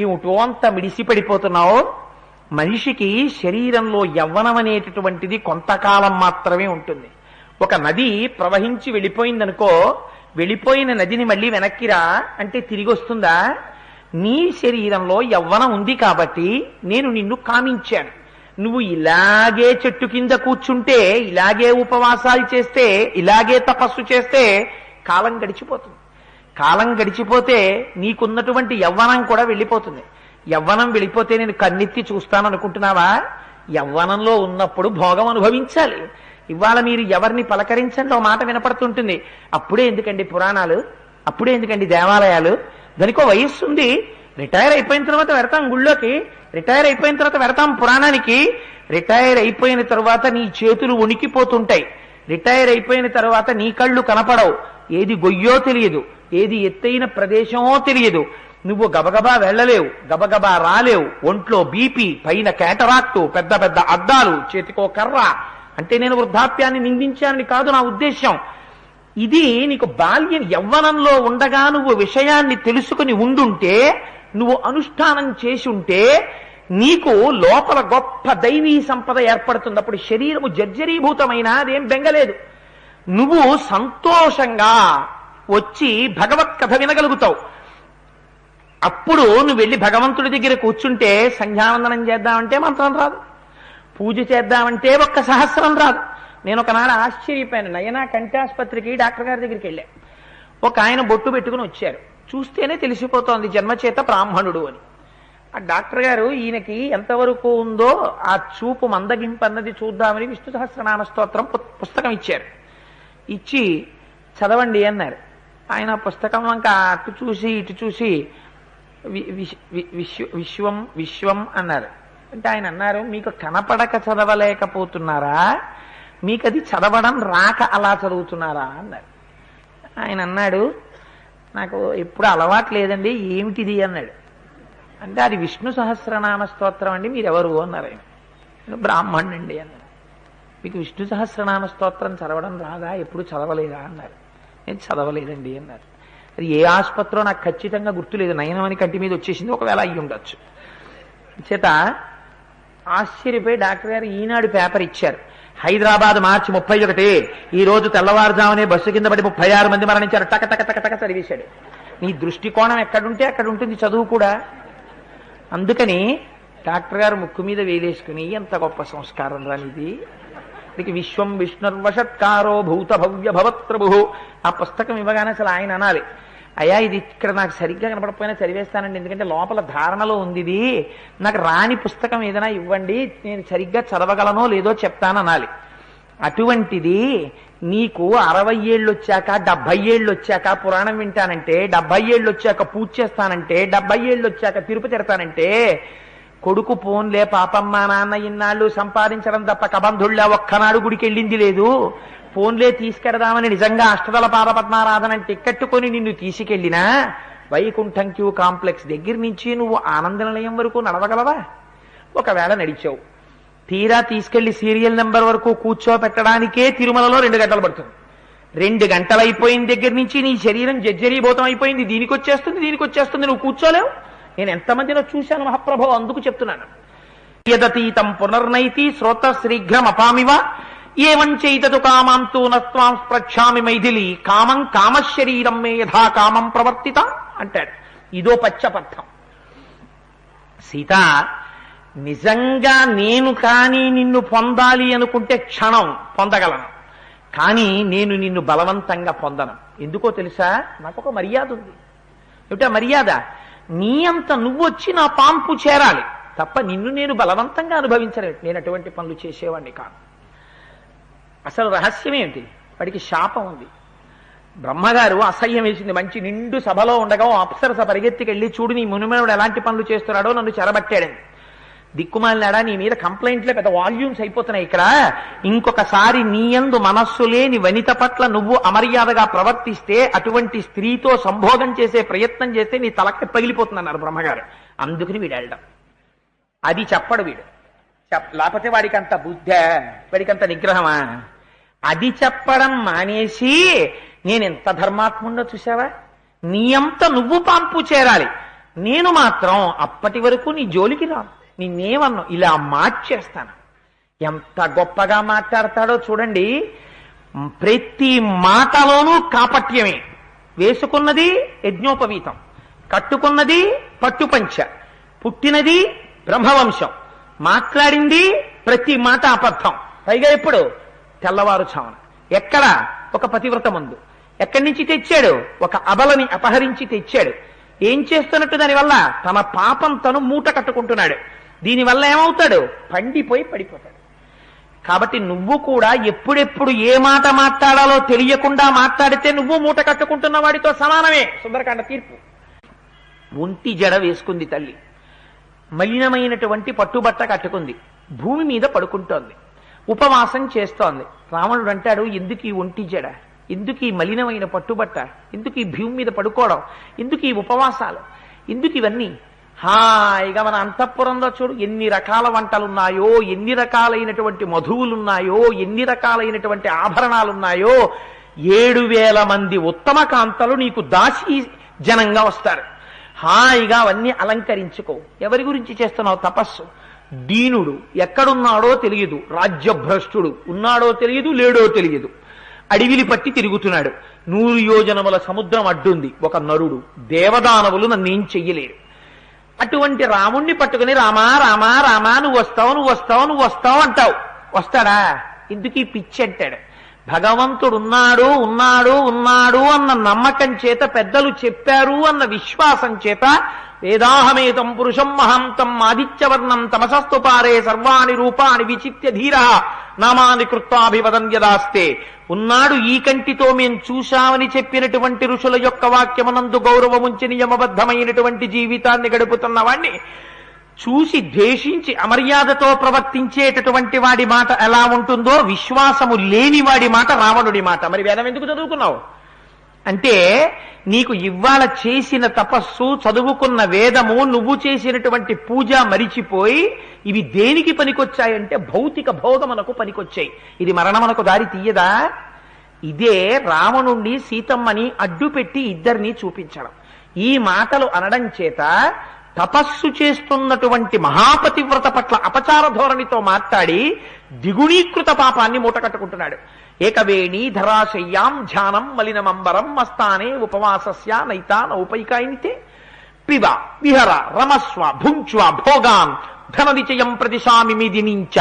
ఏమిటో అంత మిడిసిపడిపోతున్నావు? మనిషికి శరీరంలో యవ్వనం అనేటటువంటిది కొంతకాలం మాత్రమే ఉంటుంది. ఒక నది ప్రవహించి వెళ్ళిపోయిందనుకో, వెళ్ళిపోయిన నదిని మళ్ళీ వెనక్కిరా అంటే తిరిగి వస్తుందా? నీ శరీరంలో యవ్వనం ఉంది కాబట్టి నేను నిన్ను కామించాను. నువ్వు ఇలాగే చెట్టు కింద కూర్చుంటే, ఇలాగే ఉపవాసాలు చేస్తే, ఇలాగే తపస్సు చేస్తే కాలం గడిచిపోతుంది. కాలం గడిచిపోతే నీకున్నటువంటి యవ్వనం కూడా వెళ్ళిపోతుంది. యవ్వనం వెళ్ళిపోతే నేను కన్నెత్తి చూస్తాననుకుంటున్నావా? యవ్వనంలో ఉన్నప్పుడు భోగం అనుభవించాలి. ఇవాళ మీరు ఎవరిని పలకరించండి, ఒక మాట వినపడుతుంటుంది. అప్పుడే ఎందుకండి పురాణాలు, అప్పుడే ఎందుకండి దేవాలయాలు, దానికో వయస్సు ఉంది. రిటైర్ అయిపోయిన తర్వాత వెడతాం గుళ్ళోకి, రిటైర్ అయిపోయిన తర్వాత వెడతాం పురాణానికి. రిటైర్ అయిపోయిన తర్వాత నీ చేతులు వణికిపోతుంటాయి. రిటైర్ అయిపోయిన తర్వాత నీ కళ్ళు కనపడవు. ఏది గొయ్యో తెలియదు, ఏది ఎత్తైన ప్రదేశమో తెలియదు. నువ్వు గబగబా వెళ్ళలేవు, గబగబా రాలేవు. ఒంట్లో బీపీ, పైన కేటరాక్టు, పెద్ద పెద్ద అద్దాలు, చేతికో కర్ర. అంటే నేను వృద్ధాప్యాన్ని నిందించానని కాదు నా ఉద్దేశం. ఇది నీకు బాల్యం, యవ్వనంలో ఉండగా నువ్వు విషయాన్ని తెలుసుకుని ఉండుంటే, నువ్వు అనుష్ఠానం చేసి ఉంటే నీకు లోపల గొప్ప దైవీ సంపద ఏర్పడుతుంది. అప్పుడు శరీరము జర్జరీభూతమైన అదేం బెంగలేదు. నువ్వు సంతోషంగా వచ్చి భగవత్ కథ వినగలుగుతావు. అప్పుడు నువ్వు వెళ్ళి భగవంతుడి దగ్గర కూర్చుంటే సంధ్యావందనం చేద్దామంటే మంత్రం రాదు, పూజ చేద్దామంటే ఒక్క సహస్రం రాదు. నేను ఒకనాడు ఆశ్చర్యపోయాను. నయనా కంఠాసుపత్రికి డాక్టర్ గారి దగ్గరికి వెళ్ళా. ఒక ఆయన బొట్టు పెట్టుకుని వచ్చారు. చూస్తేనే తెలిసిపోతోంది జన్మచేత బ్రాహ్మణుడు అని. ఆ డాక్టర్ గారు ఈయనకి ఎంతవరకు ఉందో ఆ చూపు మందగింపన్నది చూద్దామని విష్ణు సహస్రనామ స్తోత్రం పుస్తకం ఇచ్చారు. ఇచ్చి చదవండి అన్నారు. ఆయన పుస్తకం వంక అటు చూసి ఇటు చూసి విశ్వం విశ్వం అన్నారు. అంటే ఆయన అన్నారు, మీకు కనపడక చదవలేకపోతున్నారా, మీకు అది చదవడం రాక అలా చదువుతున్నారా అన్నారు. ఆయన అన్నాడు, నాకు ఎప్పుడు అలవాటు లేదండి, ఏమిటిది అన్నాడు. అంటే అది విష్ణు సహస్రనామ స్తోత్రం అండి, మీరెవరు అన్నారు. ఆయన బ్రాహ్మణుడండి అన్నారు. మీకు విష్ణు సహస్రనామ స్తోత్రం చదవడం రాదా, ఎప్పుడు చదవలేదా అన్నారు. నేను చదవలేదండి అన్నారు. అది ఏ ఆసుపత్రిలో నాకు ఖచ్చితంగా గుర్తులేదు, నయనమని కంటి మీద వచ్చేసింది, ఒకవేళ అయ్యి ఉండొచ్చు. చేత ఆశ్చర్యపోయి డాక్టర్ గారు ఈనాడు పేపర్ ఇచ్చారు. హైదరాబాద్ మార్చి 31, ఈ రోజు తెల్లవారుజామునే బస్సు కింద పడి 36 మంది మరణించారు. టక టక టక టక చదివేశాడు. నీ దృష్టికోణం ఎక్కడుంటే అక్కడ ఉంటుంది చదువు కూడా. అందుకని డాక్టర్ గారు ముక్కు మీద వేలేసుకుని, ఎంత గొప్ప సంస్కారం రానిది, ఇక విశ్వం విష్ణుర్వషత్కారో భూత భవ్య భవత్ప్రభు. ఆ పుస్తకం ఇవ్వగానే అసలు ఆయన అనాలి, అయ్యా ఇది ఇక్కడ నాకు సరిగ్గా కనపడకపోయినా చదివేస్తానండి, ఎందుకంటే లోపల ధారణలో ఉంది ఇది, నాకు రాని పుస్తకం ఏదైనా ఇవ్వండి, నేను సరిగ్గా చదవగలనో లేదో చెప్తాననాలి. అటువంటిది నీకు 60 ఏళ్ళు వచ్చాక 70 ఏళ్ళు వచ్చాక పురాణం వింటానంటే, 70 ఏళ్ళు వచ్చాక పూజ చేస్తానంటే, 70 ఏళ్ళు వచ్చాక తిరుపతి తిడతానంటే, కొడుకు పోన్లే పాపం మా నాన్న ఇన్నాళ్ళు సంపాదించడం తప్ప కబంధుళ్ళ ఒక్కనాడు గుడికి వెళ్ళింది లేదు, ఫోన్లే తీసుకెడదామని నిజంగా అష్టదళ పాదపద్మారాధన టిక్కెట్టు కొని నిన్ను తీసుకెళ్లినా వైకుంఠం క్యూ కాంప్లెక్స్ దగ్గర నుంచి నువ్వు ఆనంద నిలయం వరకు నడవగలవా? ఒకవేళ నడిచావు, తీరా తీసుకెళ్లి సీరియల్ నెంబర్ వరకు కూర్చోబెట్టడానికే తిరుమలలో 2 గంటలు పడుతుంది. 2 గంటలు అయిపోయిన దగ్గర నుంచి నీ శరీరం జర్జరీభూతం అయిపోయింది. దీనికి వచ్చేస్తుంది, నువ్వు కూర్చోలేవు. నేను ఎంతమందినో చూశాను మహాప్రభు, అందుకు చెప్తున్నాను. యదతీతం పునర్నైతి శ్రోత శీఘ్రం అపామివ ఏవం చైతతు కామాంతు నస్వాం స్పృక్షామి మైథిలి కామం కామశరీరం మే యథా కామం ప్రవర్తిత అంటాడు. ఇదో పచ్చపర్థం. సీత, నిజంగా నేను కానీ నిన్ను పొందాలి అనుకుంటే క్షణం పొందగలను, కానీ నేను నిన్ను బలవంతంగా పొందను. ఎందుకో తెలుసా? నాకు ఒక మర్యాద ఉంది. ఏమిటా మర్యాద? నీ అంత నువ్వు వచ్చి నా పాంపు చేరాలి తప్ప నిన్ను నేను బలవంతంగా అనుభవించలేదు. నేను అటువంటి పనులు చేసేవాడిని కాదు. అసలు రహస్యం ఏంటి? వాడికి శాపం ఉంది. బ్రహ్మగారు అసహ్యం వేసింది. మంచి నిండు సభలో ఉండగా అప్సరస పరిగెత్తికెళ్ళి, చూడు నీ మునిమనుడు ఎలాంటి పనులు చేస్తున్నాడో, నన్ను చెరబట్టాడని. దిక్కుమాలినాడా, నీ మీద కంప్లైంట్లే పెద్ద వాల్యూమ్స్ అయిపోతున్నాయి ఇక్కడ, ఇంకొకసారి నీ యందు మనస్సు లేని వనిత పట్ల నువ్వు అమర్యాదగా ప్రవర్తిస్తే, అటువంటి స్త్రీతో సంభోగం చేసే ప్రయత్నం చేస్తే నీ తలకి పగిలిపోతుందన్నారు బ్రహ్మగారు. అందుకని వీడు వెళ్ళడం. అది చెప్పడు వీడు. లేకపోతే వాడికి అంత బుద్ధ, వాడికి అంత నిగ్రహమా? అది చెప్పడం మానేసి, నేనెంత ధర్మాత్ముండో చూసావా, నీ అంత నువ్వు పాంపు చేరాలి, నేను మాత్రం అప్పటి వరకు నీ జోలికి రాను, నిన్నేమన్నా ఇలా మార్చేస్తాను. ఎంత గొప్పగా మాట్లాడతాడో చూడండి. ప్రతి మాటలోనూ కాపట్యమే. వేసుకున్నది యజ్ఞోపవీతం, కట్టుకున్నది పట్టుపంచ, పుట్టినది బ్రహ్మవంశం, మాట్లాడింది ప్రతి మాట అబద్ధం. పైగా ఎప్పుడు? తెల్లవారుఛామున. ఎక్కడ? ఒక పతివ్రత ముందు. ఎక్కడి నుంచి తెచ్చాడు? ఒక అబలని అపహరించి తెచ్చాడు. ఏం చేస్తున్నట్టు దానివల్ల? తన పాపం తను మూట కట్టుకుంటున్నాడు. దీనివల్ల ఏమవుతాడు? పండిపోయి పడిపోతాడు. కాబట్టి నువ్వు కూడా ఎప్పుడెప్పుడు ఏ మాట మాట్లాడాలో తెలియకుండా మాట్లాడితే నువ్వు మూట కట్టుకుంటున్న వాడితో సమానమే. సుందరకాండ తీర్పు. ఒంటి జడ వేసుకుంది తల్లి, మలినమైనటువంటి పట్టుబట్ట కట్టుకుంది, భూమి మీద పడుకుంటోంది, ఉపవాసం చేస్తోంది. రావణుడు అంటాడు, ఎందుకు ఈ ఒంటి జడ, ఎందుకు ఈ మలినమైన పట్టుబట్ట, ఎందుకు ఈ భూమి మీద పడుకోవడం, ఎందుకు ఈ ఉపవాసాలు, ఎందుకు ఇవన్నీ? హాయిగా మన అంతఃపురంలో చూడు ఎన్ని రకాల వంటలున్నాయో, ఎన్ని రకాలైనటువంటి మధువులున్నాయో, ఎన్ని రకాలైనటువంటి ఆభరణాలున్నాయో. 7,000 మంది ఉత్తమ కాంతలు నీకు దాసీ జనంగా వస్తారు. హాయిగా అవన్నీ అలంకరించుకో. ఎవరి గురించి చేస్తున్నావు తపస్సు? దీనుడు ఎక్కడున్నాడో తెలియదు, రాజ్యభ్రష్టుడు ఉన్నాడో తెలియదు, లేడో తెలియదు, అడవిని పట్టి తిరుగుతున్నాడు. 100 యోజనముల సముద్రం అడ్డుంది ఒక నరుడు. దేవదానవులు నన్నేం చెయ్యలేరు. అటువంటి రాముణ్ణి పట్టుకుని రామా రామా రామా నువ్వు వస్తావు నువ్వు వస్తావు నువ్వు వస్తావు అంటావు. వస్తాడా? ఎందుకు ఈ పిచ్చి అంటాడు. భగవంతుడు ఉన్నాడు ఉన్నాడు ఉన్నాడు అన్న నమ్మకం చేత, పెద్దలు చెప్పారు అన్న విశ్వాసం చేత, వేదాహమేతం పురుషం మహాంతం ఆదిత్యవర్ణం తమసస్తు పారే సర్వాణి రూపాన్ని విచిత్య ధీర నామాని కృత్వాభివదన్యదాస్తే, ఉన్నాడు ఈ కంటితో మేం చూశామని చెప్పినటువంటి ఋషుల యొక్క వాక్యమునందు గౌరవముంచి నియమబద్ధమైనటువంటి జీవితాన్ని గడుపుతున్న వాణ్ణి చూసి ద్వేషించి అమర్యాదతో ప్రవర్తించేటటువంటి వాడి మాట ఎలా ఉంటుందో, విశ్వాసము లేని వాడి మాట రావణుడి మాట. మరి వేదం ఎందుకు చదువుకున్నావు అంటే, నీకు ఇవాళ చేసిన తపస్సు, చదువుకున్న వేదము, నువ్వు చేసినటువంటి పూజ మరిచిపోయి ఇవి దేనికి పనికొచ్చాయంటే భౌతిక భోగమునకు పనికొచ్చాయి. ఇది మరణమునకు దారి తీయదా? ఇదే రావణుణ్ణి సీతమ్మని అడ్డుపెట్టి ఇద్దరిని చూపించడం. ఈ మాటలు అనడం చేత తపస్సు చేస్తున్నటువంటి మహాపతివ్రత పట్ల అపచార ధోరణితో మాట్లాడి ద్విగుణీకృత పాపాన్ని మూటకట్టుకుంటున్నాడు. ఏకవేణీ ధరాశయ్యాం ధ్యానం మలినమంబరం మస్తానే ఉపవాసస్య నైతా నౌపైకాయినితే పిబ విహర రమస్వ భుంచ్వ భోగాన్ ధన నిచయం ప్రతిశామి మిదినించ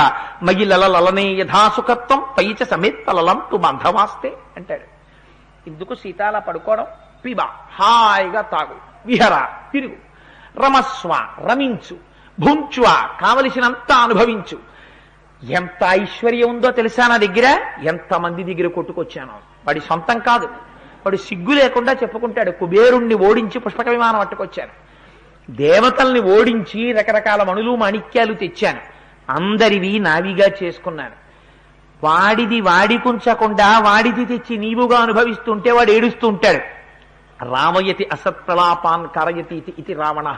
మయిలలలనే యథాసుఖత్వం పైచ సమిత్తలలం తు బంధవాస్తే అంటాడు. ఎందుకు సీతాల పడుకోవడం? పిబ హాయిగా తాగు, విహర తిరుగు, రమస్వ రమించు, భుంచ్వ కావలసినంత అనుభవించు. ఎంత ఐశ్వర్యం ఉందో తెలుసా నా దగ్గర, ఎంతమంది దగ్గర కొట్టుకొచ్చాను. వాడి సొంతం కాదు, వాడు సిగ్గు లేకుండా చెప్పుకుంటాడు. కుబేరుణ్ణి ఓడించి పుష్పక విమానం పట్టుకొచ్చాను, దేవతల్ని ఓడించి రకరకాల మణులు మాణిక్యాలు తెచ్చాను, అందరివి నావిగా చేసుకున్నాను. వాడిది వాడికుంచకుండా వాడిది తెచ్చి నీవుగా అనుభవిస్తుంటే వాడు ఏడుస్తూ ఉంటాడు. రామయతి అసత్ప్రలాపాన్ కరయతి ఇది రావణ.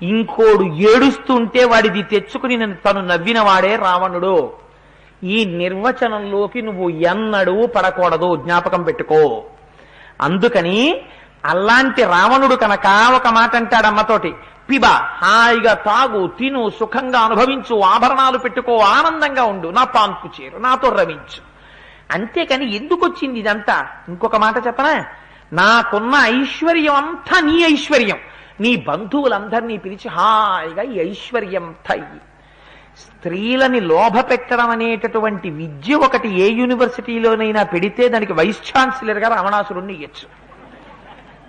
ఇంకోడు ఏడుస్తుంటే వాడిది తెచ్చుకుని తను నవ్విన వాడే రావణుడు. ఈ నిర్వచనంలోకి నువ్వు ఎన్నడూ పడకూడదు, జ్ఞాపకం పెట్టుకో. అందుకని అలాంటి రావణుడు కనుక ఒక మాట అంటాడు అమ్మతోటి, పిబ హాయిగా తాగు, తిను, సుఖంగా అనుభవించు, ఆభరణాలు పెట్టుకో, ఆనందంగా ఉండు, నా పాన్పు చేరు, నాతో రవించు. అంతేకాని ఎందుకు వచ్చింది ఇదంతా? ఇంకొక మాట చెప్పనా? నాకున్న ఐశ్వర్యం అంతా నీ ఐశ్వర్యం, నీ బంధువులందరినీ పిలిచి హాయిగా ఈ ఐశ్వర్యం తయ్యి. స్త్రీలని లోభ పెట్టడం అనేటటువంటి విద్య ఒకటి ఏ యూనివర్సిటీలోనైనా పెడితే దానికి వైస్ ఛాన్సలర్గా రావణాసురుణ్ణి ఇయ్యొచ్చు.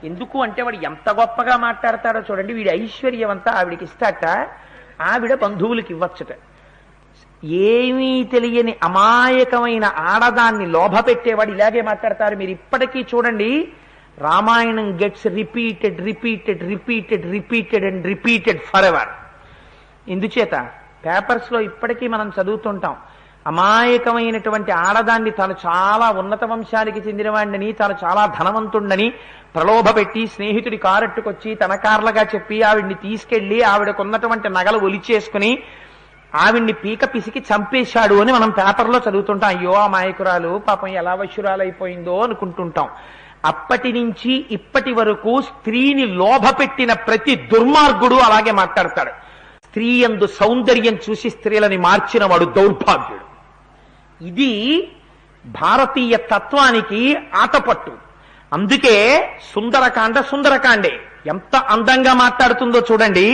ఎందుకు అంటే వాడు ఎంత గొప్పగా మాట్లాడతాడో చూడండి. వీడి ఐశ్వర్యం అంతా ఆవిడికి ఇస్తాట, ఆవిడ బంధువులకి ఇవ్వచ్చట. ఏమీ తెలియని అమాయకమైన ఆడదాన్ని లోభ పెట్టేవాడు ఇలాగే మాట్లాడతారు. మీరు ఇప్పటికీ చూడండి, Ramayanam gets repeated repeated repeated repeated and repeated for ever. ఎందుచేత పేపర్స్ లో ఇప్పటికీ మనం చదువుతుంటాం, అమాయకమైనటువంటి ఆడదాన్ని తాను చాలా ఉన్నత వంశానికి చెందినవాడిని, తాను చాలా ధనవంతుడని ప్రలోభ పెట్టి స్నేహితుడి కారెట్టుకొచ్చి తన కార్లగా చెప్పి ఆవిడ్ని తీసుకెళ్లి ఆవిడకున్నటువంటి నగలు ఒలిచేసుకుని ఆవిడ్ని పీక పిసికి చంపేశాడు అని మనం పేపర్లో చదువుతుంటాం. అయ్యో అమాయకురాలు పాపం ఎలా వశురాలైపోయిందో అనుకుంటుంటాం. అప్పటి నుంచి ఇప్పటి వరకు స్త్రీని లోభ పెట్టిన ప్రతి దుర్మార్గుడు అలాగే మాట్లాడతాడు. స్త్రీ యందు సౌందర్యం చూసి స్త్రీలని మార్చిన వాడు దౌర్భాగ్యుడు. ఇది భారతీయ తత్వానికి ఆటపట్టు. అందుకే సుందరకాండ సుందరకాండే ఎంత అందంగా మాట్లాడుతుందో చూడండి.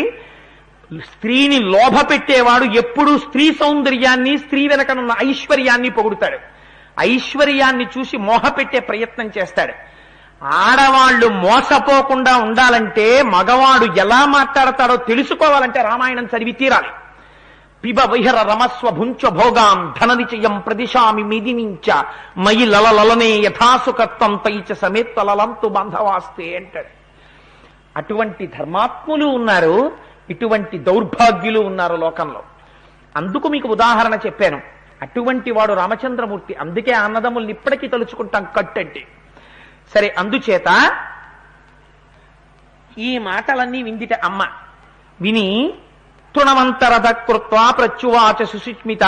స్త్రీని లోభ పెట్టేవాడు ఎప్పుడూ స్త్రీ సౌందర్యాన్ని, స్త్రీ వెనకనున్న ఐశ్వర్యాన్ని పొగుడుతాడు. ఐశ్వర్యాన్ని చూసి మోహపెట్టే ప్రయత్నం చేస్తాడు. ఆడవాళ్లు మోసపోకుండా ఉండాలంటే మగవాడు ఎలా మాట్లాడతాడో తెలుసుకోవాలంటే రామాయణం చదివి తీరాలి. పిబ విహర రమస్వ భుంచ భోగాం ధన నిచయం ప్రదిశామి మిదినించ మయి లలలనే యథాసుకత్వం తైచ సమేత లలంతు బాంధవాస్తే అంటాడు. అటువంటి ధర్మాత్ములు ఉన్నారు, ఇటువంటి దౌర్భాగ్యులు ఉన్నారు లోకంలో. అందుకు మీకు ఉదాహరణ చెప్పాను. అటువంటి వాడు రామచంద్రమూర్తి. అందుకే అన్నదమ్ముల్ని ఇప్పటికీ తలుచుకుంటాం కట్టంటే. సరే, అందుచేత ఈ మాటలన్నీ విందిట అమ్మ. విని తృణమంతరథ కృత్వా ప్రత్యువాచ సుచిస్మిత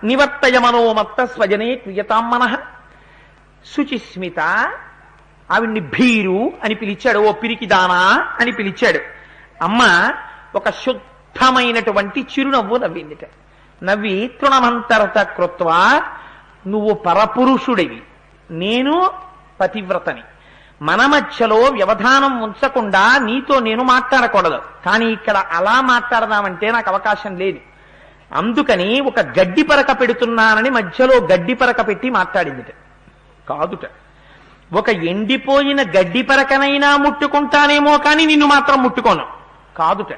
నివర్తయ మనోమత్త స్వజనే క్రియతాం మనః. సుచిస్మిత ఆవిడ్ని భీరు అని పిలిచాడు, ఓ పిరికిదానా అని పిలిచాడు. అమ్మ ఒక శుద్ధమైనటువంటి చిరునవ్వు నవ్విందిట. నవ్వి తృణమంతరథ కృత్వా, నువ్వు పరపురుషుడివి, నేను పతివ్రతని, మన మధ్యలో వ్యవధానం ఉంచకుండా నీతో నేను మాట్లాడకూడదు. కానీ ఇక్కడ అలా మాట్లాడదామంటే నాకు అవకాశం లేదు. అందుకని ఒక గడ్డి పరక పెడుతున్నానని మధ్యలో గడ్డి పరక పెట్టి మాట్లాడిందిట. కాదుట, ఒక ఎండిపోయిన గడ్డి పరకనైనా ముట్టుకుంటానేమో కానీ నిన్ను మాత్రం ముట్టుకోను. కాదుట,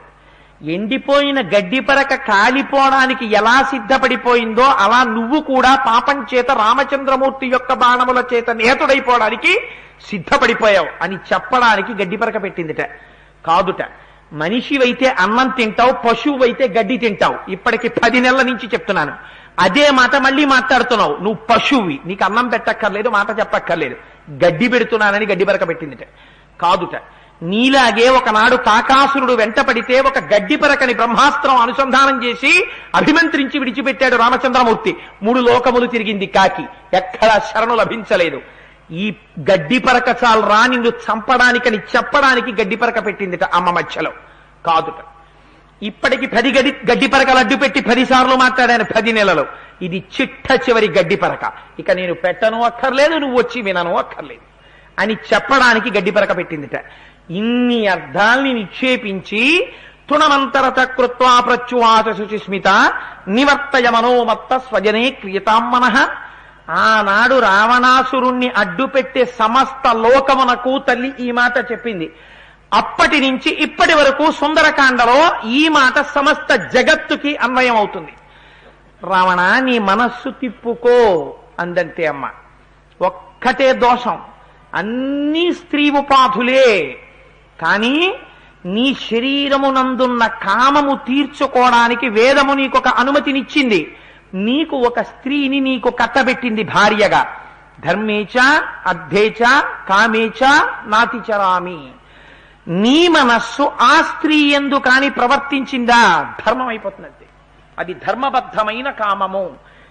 ఎండిపోయిన గడ్డి పరక కాలిపోవడానికి ఎలా సిద్ధపడిపోయిందో అలా నువ్వు కూడా పాపం చేత రామచంద్రమూర్తి యొక్క బాణముల చేత నేతుడైపోవడానికి సిద్ధపడిపోయావు అని చెప్పడానికి గడ్డి పరక పెట్టిందిట. కాదుట, మనిషివైతే అన్నం తింటావు, పశువువైతే గడ్డి తింటావు. ఇప్పటికి 10 నెలల నుంచి చెప్తున్నాను. అదే మాట మళ్ళీ మాట్లాడుతున్నావు. నువ్వు పశువువి, నీకు అన్నం పెట్టక్కర్లేదు, మాట చెప్పక్కర్లేదు. గడ్డి పెడుతున్నానని గడ్డి పరక పెట్టిందిట. కాదుట, నీలాగే ఒకనాడు కాకాసురుడు వెంట పడితే ఒక గడ్డి పరకని బ్రహ్మాస్త్రం అనుసంధానం చేసి అభిమంత్రించి విడిచిపెట్టాడు రామచంద్రమూర్తి. 3 లోకములు తిరిగింది కాకి, ఎక్కడా శరణు లభించలేదు. ఈ గడ్డి పరక చాలరా నిన్ను చంపడానికని చెప్పడానికి గడ్డి పరక పెట్టిందిట అమ్మ మధ్యలో. కాదుట, ఇప్పటికి 10 గడ్డి పరకలు అడ్డు పెట్టి 10 సార్లు మాట్లాడాను 10 నెలలు. ఇది చిట్ట చివరి గడ్డి పరక. ఇక నేను పెట్టను అక్కర్లేదు, నువ్వు వచ్చి వినను అక్కర్లేదు అని చెప్పడానికి గడ్డి పరక పెట్టిందిట. ఇన్ని అర్థాల్ని నిక్షేపించి తృణమంతరథ కృత్వా ప్రత్యువాచ శుచిస్మిత నివర్తయ మనోమత్త స్వజనే క్రియతాం మనః. ఆనాడు రావణాసురుణ్ణి అడ్డుపెట్టే సమస్త లోకమునకు తల్లి ఈ మాట చెప్పింది. అప్పటి నుంచి ఇప్పటి వరకు సుందరకాండలో ఈ మాట సమస్త జగత్తుకి అన్వయం అవుతుంది. రావణ, నీ మనస్సు తిప్పుకో అందంతే అమ్మ. ఒక్కటే దోషం, అన్నీ స్త్రీ ఉపాధులే. కానీ నీ శరీరమునందున్న కామము తీర్చుకోవడానికి వేదము నీకొక అనుమతినిచ్చింది. నీకు ఒక స్త్రీని నీకు కట్టబెట్టింది భార్యగా. ధర్మేచ అర్థేచ కామేచ నాతిచరామి. నీ మనస్సు ఆ స్త్రీ యందు కాని ప్రవర్తించిందా ధర్మం అయిపోతున్నది. అది ధర్మబద్ధమైన కామము.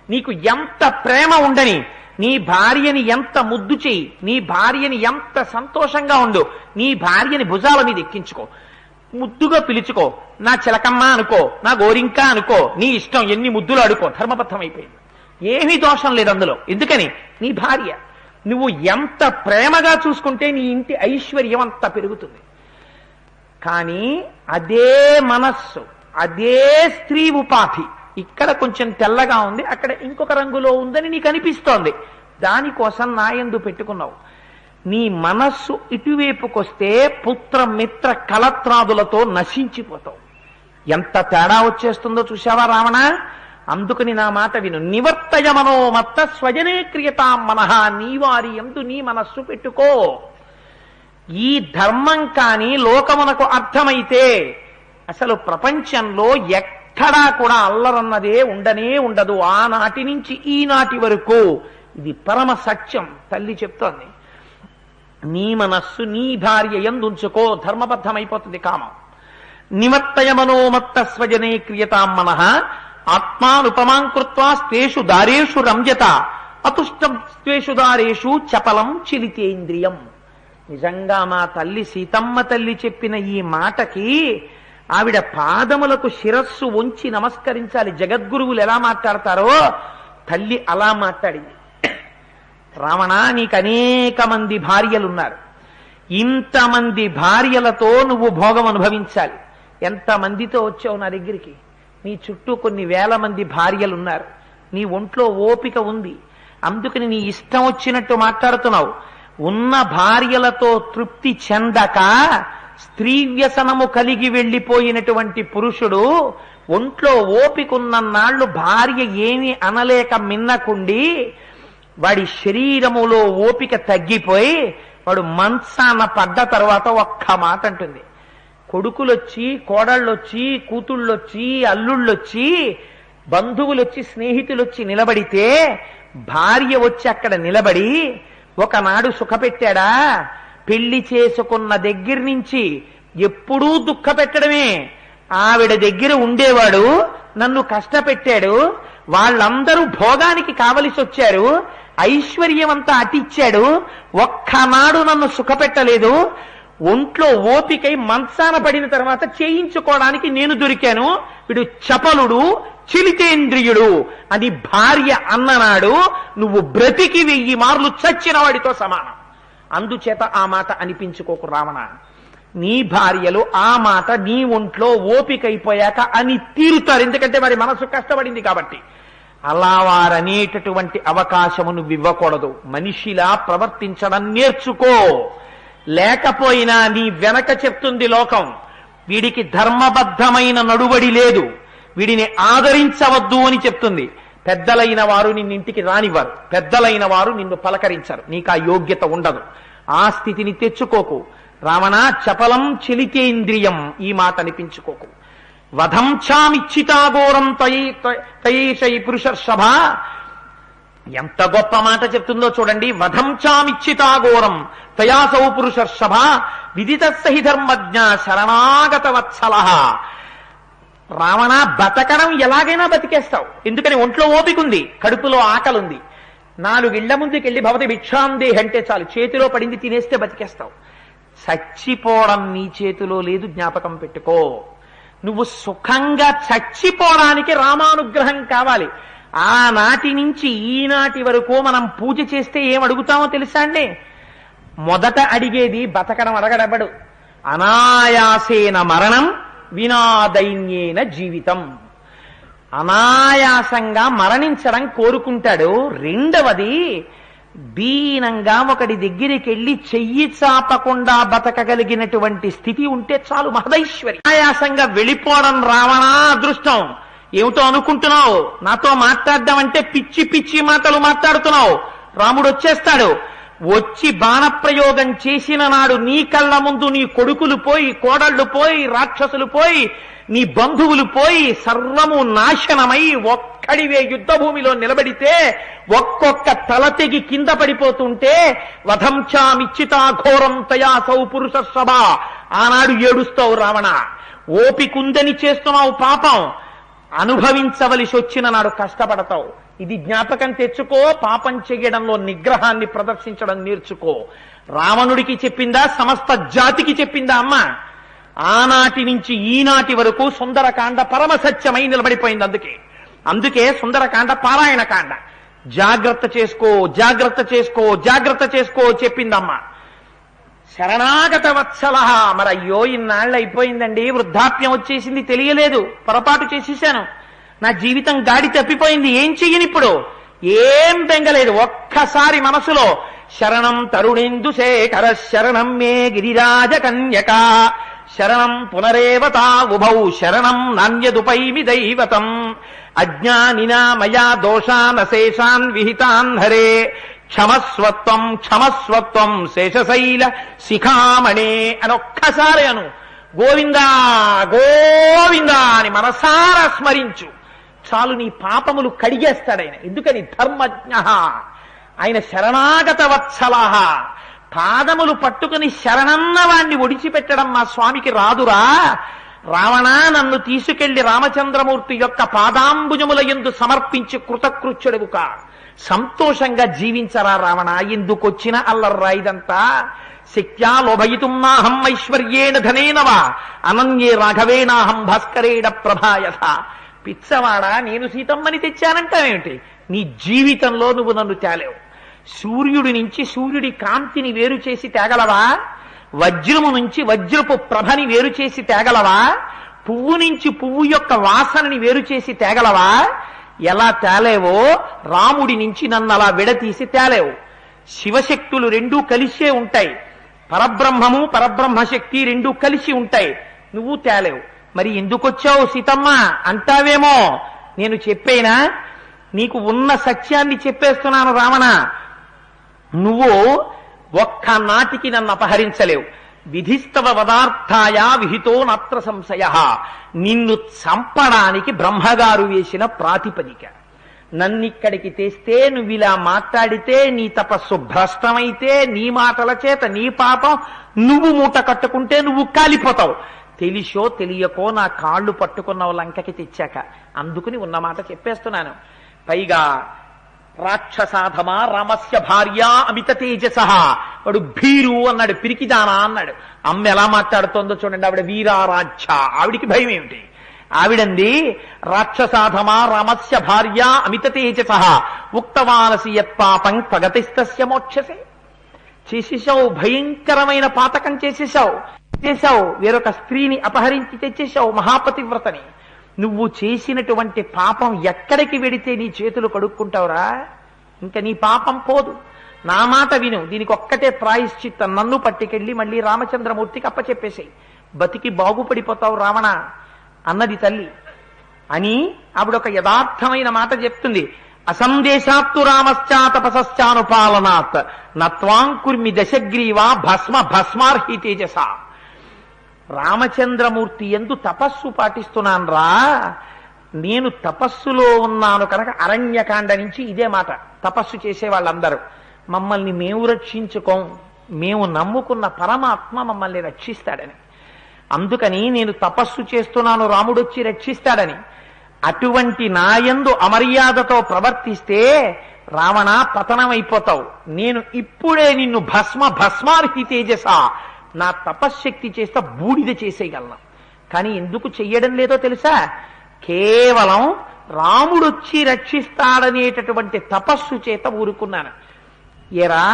నీకు ఎంత ప్రేమ ఉండని, నీ భార్యని ఎంత ముద్దు చెయ్యి, నీ భార్యని ఎంత సంతోషంగా ఉండు, నీ భార్యని భుజాల మీద ఎక్కించుకో, ముద్దుగా పిలుచుకో, నా చిలకమ్మ అనుకో, నా గోరింక అనుకో, నీ ఇష్టం, ఎన్ని ముద్దులు అడుకో, ధర్మబద్ధం అయిపోయింది. ఏమీ దోషం లేదు అందులో. ఎందుకని? నీ భార్య. నువ్వు ఎంత ప్రేమగా చూసుకుంటే నీ ఇంటి ఐశ్వర్యం అంత పెరుగుతుంది. కానీ అదే మనస్సు, అదే స్త్రీ ఉపాధి ఇక్కడ కొంచెం తెల్లగా ఉంది, అక్కడ ఇంకొక రంగులో ఉందని నీకు అనిపిస్తోంది. దానికోసం నా యందు పెట్టుకున్నావు. నీ మనస్సు ఇటువైపుకొస్తే పుత్ర మిత్ర కలత్రాదులతో నశించిపోతావు. ఎంత తేడా వచ్చేస్తుందో చూశావా రావణ? అందుకని నా మాట విను. నివర్తయ మనోమత్త స్వజనే క్రియతాం మనః. నీ వారి యందు నీ మనస్సు పెట్టుకో. ఈ ధర్మం కాని లోకమునకు అర్థమైతే అసలు ప్రపంచంలో ఎక్కడా కూడా అల్లరన్నదే ఉండనే ఉండదు. ఆనాటి నుంచి ఈనాటి వరకు ఇది పరమ సత్యం. తల్లి చెప్తోంది, నీ మనస్సు నీ భార్య యందుంచుకో, ధర్మబద్ధమైపోతుంది కామం. నివర్తయ మనోమత్త స్వజనే క్రియతాం మనః. ఆత్మానుపమాం కృత్వా స్వేషు దారేషు రంజత అతుష్టం స్వేషు దారేషు చపలం చిలితేంద్రియం. నిజంగా మా తల్లి సీతమ్మ తల్లి చెప్పిన ఈ మాటకి ఆవిడ పాదములకు శిరస్సు వంచి నమస్కరించాలి. జగద్గురువులు ఎలా మాట్లాడతారో తల్లి అలా మాట్లాడింది. రావణ, నీకు అనేక మంది భార్యలున్నారు. ఇంతమంది భార్యలతో నువ్వు భోగం అనుభవించాలి. ఎంతమందితో వచ్చావు నా దగ్గరికి? నీ చుట్టూ కొన్ని వేల మంది భార్యలున్నారు. నీ ఒంట్లో ఓపిక ఉంది, అందుకని నీ ఇష్టం వచ్చినట్టు మాట్లాడుతున్నావు. ఉన్న భార్యలతో తృప్తి చెందక స్త్రీ వ్యసనము కలిగి వెళ్ళిపోయినటువంటి పురుషుడు ఒంట్లో ఓపికన్నన్నాళ్లు భార్య ఏమీ అనలేక మిన్నకుండి వాడి శరీరములో ఓపిక తగ్గిపోయి వాడు మంచాన పడ్డ తర్వాత ఒక్క మాట అంటుంది. కొడుకులొచ్చి, కోడళ్ళొచ్చి, కూతుళ్ళొచ్చి, అల్లుళ్ళొచ్చి, బంధువులొచ్చి, స్నేహితులొచ్చి నిలబడితే భార్య వచ్చి అక్కడ నిలబడి ఒకనాడు సుఖపెట్టాడా? పెళ్లి చేసుకున్న దగ్గర నుంచి ఎప్పుడూ దుఃఖ పెట్టడమే. ఆవిడ దగ్గర ఉండేవాడు, నన్ను కష్టపెట్టాడు, వాళ్ళందరూ భోగానికి కావలసి వచ్చారు, ఐశ్వర్యమంతా అటిచ్చాడు, ఒక్కనాడు నన్ను సుఖపెట్టలేదు. ఒంట్లో ఓపికై మంచాన పడిన తర్వాత చేయించుకోవడానికి నేను దొరికాను. వీడు చపలుడు, చిలితేంద్రియుడు అని భార్య అన్ననాడు నువ్వు బ్రతికి 1000 మార్లు చచ్చిన వాడితో సమానం. అందుచేత ఆ మాట అనిపించుకోకు రావణ. నీ భార్యలు ఆ మాట నీ ఒంట్లో ఓపికైపోయాక అని తీరుతారు, ఎందుకంటే వారి మనసు కష్టపడింది కాబట్టి. అలా వారనేటటువంటి అవకాశము నువ్వు ఇవ్వకూడదు. మనిషిలా ప్రవర్తించడం నేర్చుకో. లేకపోయినా నీ వెనక చెప్తుంది లోకం, వీడికి ధర్మబద్ధమైన నడువడి లేదు, వీడిని ఆదరించవద్దు అని చెప్తుంది. పెద్దలైన వారు నిన్నింటికి రానివ్వరు, పెద్దలైన వారు నిన్ను పలకరించరు, నీకు ఆ యోగ్యత ఉండదు. ఆ స్థితిని తెచ్చుకోకు రావణ. చపలం చలితేంద్రియం, ఈ మాట అనిపించుకోకు. వధంఛామిచ్చితాఘోరం తయేషై పురుషర్షభ. ఎంత గొప్ప మాట చెప్తుందో చూడండి. వధంఛామిచ్చితాఘోరం తయాసౌ పురుషర్షభ విదిత సహి ధర్మజ్ఞ శరణాగత వత్సల. రావణ, బతకడం ఎలాగైనా బతికేస్తావు, ఎందుకని ఒంట్లో ఓపికంది, కడుపులో ఆకలుంది. 4 ఇళ్ల ముందుకెళ్ళి భవతి భిక్షాందే అంటే చాలు, చేతిలో పడింది తినేస్తే బతికేస్తావు. చచ్చిపోవడం నీ చేతిలో లేదు, జ్ఞాపకం పెట్టుకో. నువ్వు సుఖంగా చచ్చిపోవడానికి రామానుగ్రహం కావాలి. ఆనాటి నుంచి ఈనాటి వరకు మనం పూజ చేస్తే ఏం అడుగుతామో తెలుసా అండి? మొదట అడిగేది బతకడం అడగడబడు. అనాయాసేన మరణం వినాదైన్యేన జీవితం. అనాయాసంగా మరణించడం కోరుకుంటాడు. రెండవది, దీనంగా ఒకటి దగ్గరికి వెళ్ళి చెయ్యి చాపకుండా బతకగలిగినటువంటి స్థితి ఉంటే చాలు, మహదైశ్వరి. అనాయాసంగా వెళ్ళిపోవడం రావణ అదృష్టం. ఏమిటో అనుకుంటున్నావు? నాతో మాట్లాడదామంటే పిచ్చి పిచ్చి మాటలు మాట్లాడుతున్నావు. రాముడు వచ్చేస్తాడు. వచ్చి బాణప్రయోగం చేసిన నాడు నీ కళ్ళ ముందు నీ కొడుకులు పోయి, కోడళ్లు పోయి, రాక్షసులు పోయి, నీ బంధువులు పోయి, సర్వము నాశనమై ఒక్కడివే యుద్ధ భూమిలో నిలబడితే ఒక్కొక్క తల తెగి కింద పడిపోతుంటే వధంఛామిచ్చితాఘోరం తయాసౌ పురుషర్షభ. ఆనాడు ఏడుస్తావు రావణ. ఓపికుందని చేస్తున్నావు పాపం, అనుభవించవలసి వచ్చిన నాడు కష్టపడతావు. ఇది జ్ఞాపకం తెచ్చుకో. పాపం చెయ్యడంలో నిగ్రహాన్ని ప్రదర్శించడం నేర్చుకో. రావణుడికి చెప్పిందా? సమస్త జాతికి చెప్పిందా అమ్మ? ఆనాటి నుంచి ఈనాటి వరకు సుందరకాండ పరమసత్యమై నిలబడిపోయింది. అందుకే సుందరకాండ పారాయణకాండ. జాగ్రత్త చేసుకో, జాగ్రత్త చేసుకో, జాగ్రత్త చేసుకో చెప్పిందమ్మ. శరణాగత వత్సల. మరి అయ్యో, ఇన్నాళ్ళు అయిపోయిందండి, వృద్ధాప్యం వచ్చేసింది, తెలియలేదు, పొరపాటు చేసేశాను, నా జీవితం గాడి తప్పిపోయింది, ఏం చెయ్యను ఇప్పుడు? ఏం బెంగలేదు. ఒక్కసారి మనసులో శరణం తరుణేందు శేఖర శరణం మే గిరిరాజ కన్యక శరణం పునరేవతా ఉభౌ శరణం నాణ్యదుపైమి దైవతం అజ్ఞానినా మయా దోషాన్ అశేషాన్ విహితాన్ హరే క్షమస్వత్వం క్షమస్వత్వం శేషశైల శిఖామణే అని ఒక్కసారి అను. గోవిందా గోవిందా అని మనసారా స్మరించు చాలు, నీ పాపములు కడిగేస్తాడాయన. ఎందుకని? ధర్మజ్ఞ ఆయన. శరణాగత వత్సల. పాదములు పట్టుకుని శరణన్న వాణ్ణి ఒడిచిపెట్టడం మా స్వామికి రాదురా. రావణ, నన్ను తీసుకెళ్లి రామచంద్రమూర్తి యొక్క పాదాంబుజముల యందు సమర్పించి కృతకృత్యుడుక, సంతోషంగా జీవించరా రావణ. ఎందుకొచ్చిన అల్లర్రా ఇదంతా? శక్త్యా లోభయితుం నాహం ఐశ్వర్యేణ ధనేనవా అనన్యే రాఘవేణాహం భాస్కరేణ ప్రభాయథ. పిచ్చవాడా, నేను సీతమ్మని తెచ్చానంటావేమిటి? నీ జీవితంలో నువ్వు నన్ను తేలేవు. సూర్యుడి నుంచి సూర్యుడి కాంతిని వేరు చేసి తేగలవా? వజ్రము నుంచి వజ్రపు ప్రభని వేరు చేసి తేగలవా? పువ్వు నుంచి పువ్వు యొక్క వాసనని వేరు చేసి తేగలవా? ఎలా తేలేవో రాముడి నుంచి నన్ను అలా విడతీసి తేలేవు. శివశక్తులు రెండూ కలిసే ఉంటాయి, పరబ్రహ్మము పరబ్రహ్మశక్తి రెండూ కలిసి ఉంటాయి. నువ్వు తేలేవు. మరి ఎందుకొచ్చావు సీతమ్మ అంటావేమో, నేను చెప్పేనా? నీకు ఉన్న సత్యాన్ని చెప్పేస్తున్నాను రావణ. నువ్వు ఒక్క నాటికి నన్ను అపహరించలేవు. విధిస్తవ పదార్థాయ విహితో నత్ర సంశయ. నిన్ను చంపడానికి బ్రహ్మగారు వేసిన ప్రాతిపదిక. నన్నిక్కడికి తెస్తే నువ్వు ఇలా మాట్లాడితే నీ తపస్సు భ్రష్టమైతే నీ మాటల చేత నీ పాపం నువ్వు మూట కట్టుకుంటే నువ్వు కాలిపోతావు. తెలిసో తెలియకో నా కాళ్ళు పట్టుకున్నావు లంకకి తెచ్చాక. అందుకుని ఉన్నమాట చెప్పేస్తున్నాను. పైగా రాక్షసాధమా రామస్య భార్య అమిత తేజస. వాడు భీరు అన్నాడు, పిరికిదానా అన్నాడు. అమ్మ ఎలా మాట్లాడుతోందో చూడండి. ఆవిడ వీరారాధ్య, ఆవిడికి భయం ఏమిటి? ఆవిడంది రాక్షసాధమా రామస్య భార్య అమిత తేజస ఉక్తవానసి యత్పాపం త్వగతిస్తస్య మోక్షసే. చేసేశావు, భయంకరమైన పాతకం చేసేశావు. వేరొక స్త్రీని అపహరించి తెచ్చేశావు, మహాపతివ్రతని. నువ్వు చేసినటువంటి పాపం ఎక్కడికి వెడితే నీ చేతులు కడుక్కుంటావురా? ఇంకా నీ పాపం పోదు. నా మాట విను, దీనికి ఒక్కటే ప్రాయశ్చిత్తం. నన్ను పట్టుకెళ్ళి మళ్ళీ రామచంద్రమూర్తికి అప్పచెప్పేశాయి. బతికి బాగుపడిపోతావు రావణ అన్నది తల్లి. అని ఆవిడొక యథార్థమైన మాట చెప్తుంది. అసందేశాత్తు రామశ్చా తపసశ్చానుపాలనాత్ నత్వాంకుర్మి దశగ్రీవా భస్మ భస్మార్హి తేజస. రామచంద్రమూర్తి యందు తపస్సు పాటిస్తున్నాను రా. నేను తపస్సులో ఉన్నాను కనుక అరణ్యకాండ నుంచి ఇదే మాట తపస్సు చేసే వాళ్ళందరూ. మమ్మల్ని మేము రక్షించుకోం, మేము నమ్ముకున్న పరమాత్మ మమ్మల్ని రక్షిస్తాడని. అందుకని నేను తపస్సు చేస్తున్నాను, రాముడొచ్చి రక్షిస్తాడని. అటువంటి నాయందు అమర్యాదతో ప్రవర్తిస్తే రావణ పతనమైపోతావు. నేను ఇప్పుడే నిన్ను భస్మార్హి తేజస, నా తపశ్శక్తి చేస్తా బూడిద చేసేయగలను. కానీ ఎందుకు చెయ్యడం లేదో తెలుసా? కేవలం రాముడొచ్చి రక్షిస్తాడనేటటువంటి తపస్సు చేత ఊరుకున్నాను. ఎరా,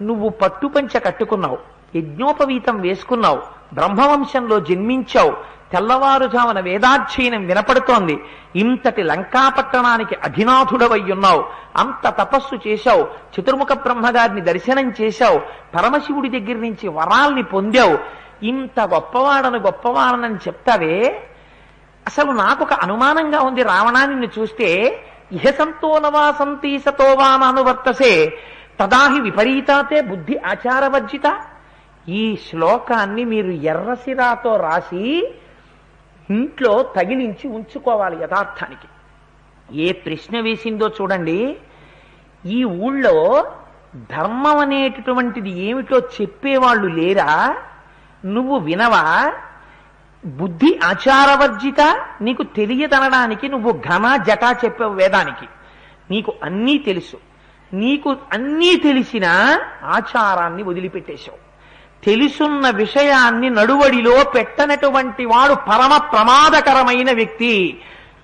నువ్వు పట్టుపంచ కట్టుకున్నావు, యజ్ఞోపవీతం వేసుకున్నావు, బ్రహ్మవంశంలో జన్మించావు, తెల్లవారుజామున వేదాధ్యయనం వినపడుతోంది, ఇంతటి లంకాపట్టణానికి అధినాథుడవయ్యున్నావు, అంత తపస్సు చేశావు, చతుర్ముఖ బ్రహ్మగారిని దర్శనం చేశావు, పరమశివుడి దగ్గర నుంచి వరాల్ని పొందావు. ఇంత గొప్పవాడనని చెప్తావే. అసలు నాకొక అనుమానంగా ఉంది రావణా నిన్ను చూస్తే. ఇహ సంతోనవాసంతి సతోవానువర్తసే తదాహి విపరీతాతే బుద్ధి ఆచారవర్జిత. ఈ శ్లోకాన్ని మీరు ఎర్రసిరాతో రాసి ఇంట్లో తగిలించి ఉంచుకోవాలి. యథార్థానికి ఏ ప్రశ్న వేసిందో చూడండి. ఈ ఊళ్ళో ధర్మం అనేటటువంటిది ఏమిటో చెప్పేవాళ్ళు లేరా? నువ్వు వినవా? బుద్ధి ఆచారవర్జిత, నీకు తెలియదనడానికి నువ్వు ఘన జటా చెప్పావు వేదానికి. నీకు అన్నీ తెలుసు. నీకు అన్నీ తెలిసినా ఆచారాన్ని వదిలిపెట్టేశావు. తెలుసున్న విషయాన్ని నడువడిలో పెట్టనటువంటి వాడు పరమ ప్రమాదకరమైన వ్యక్తి.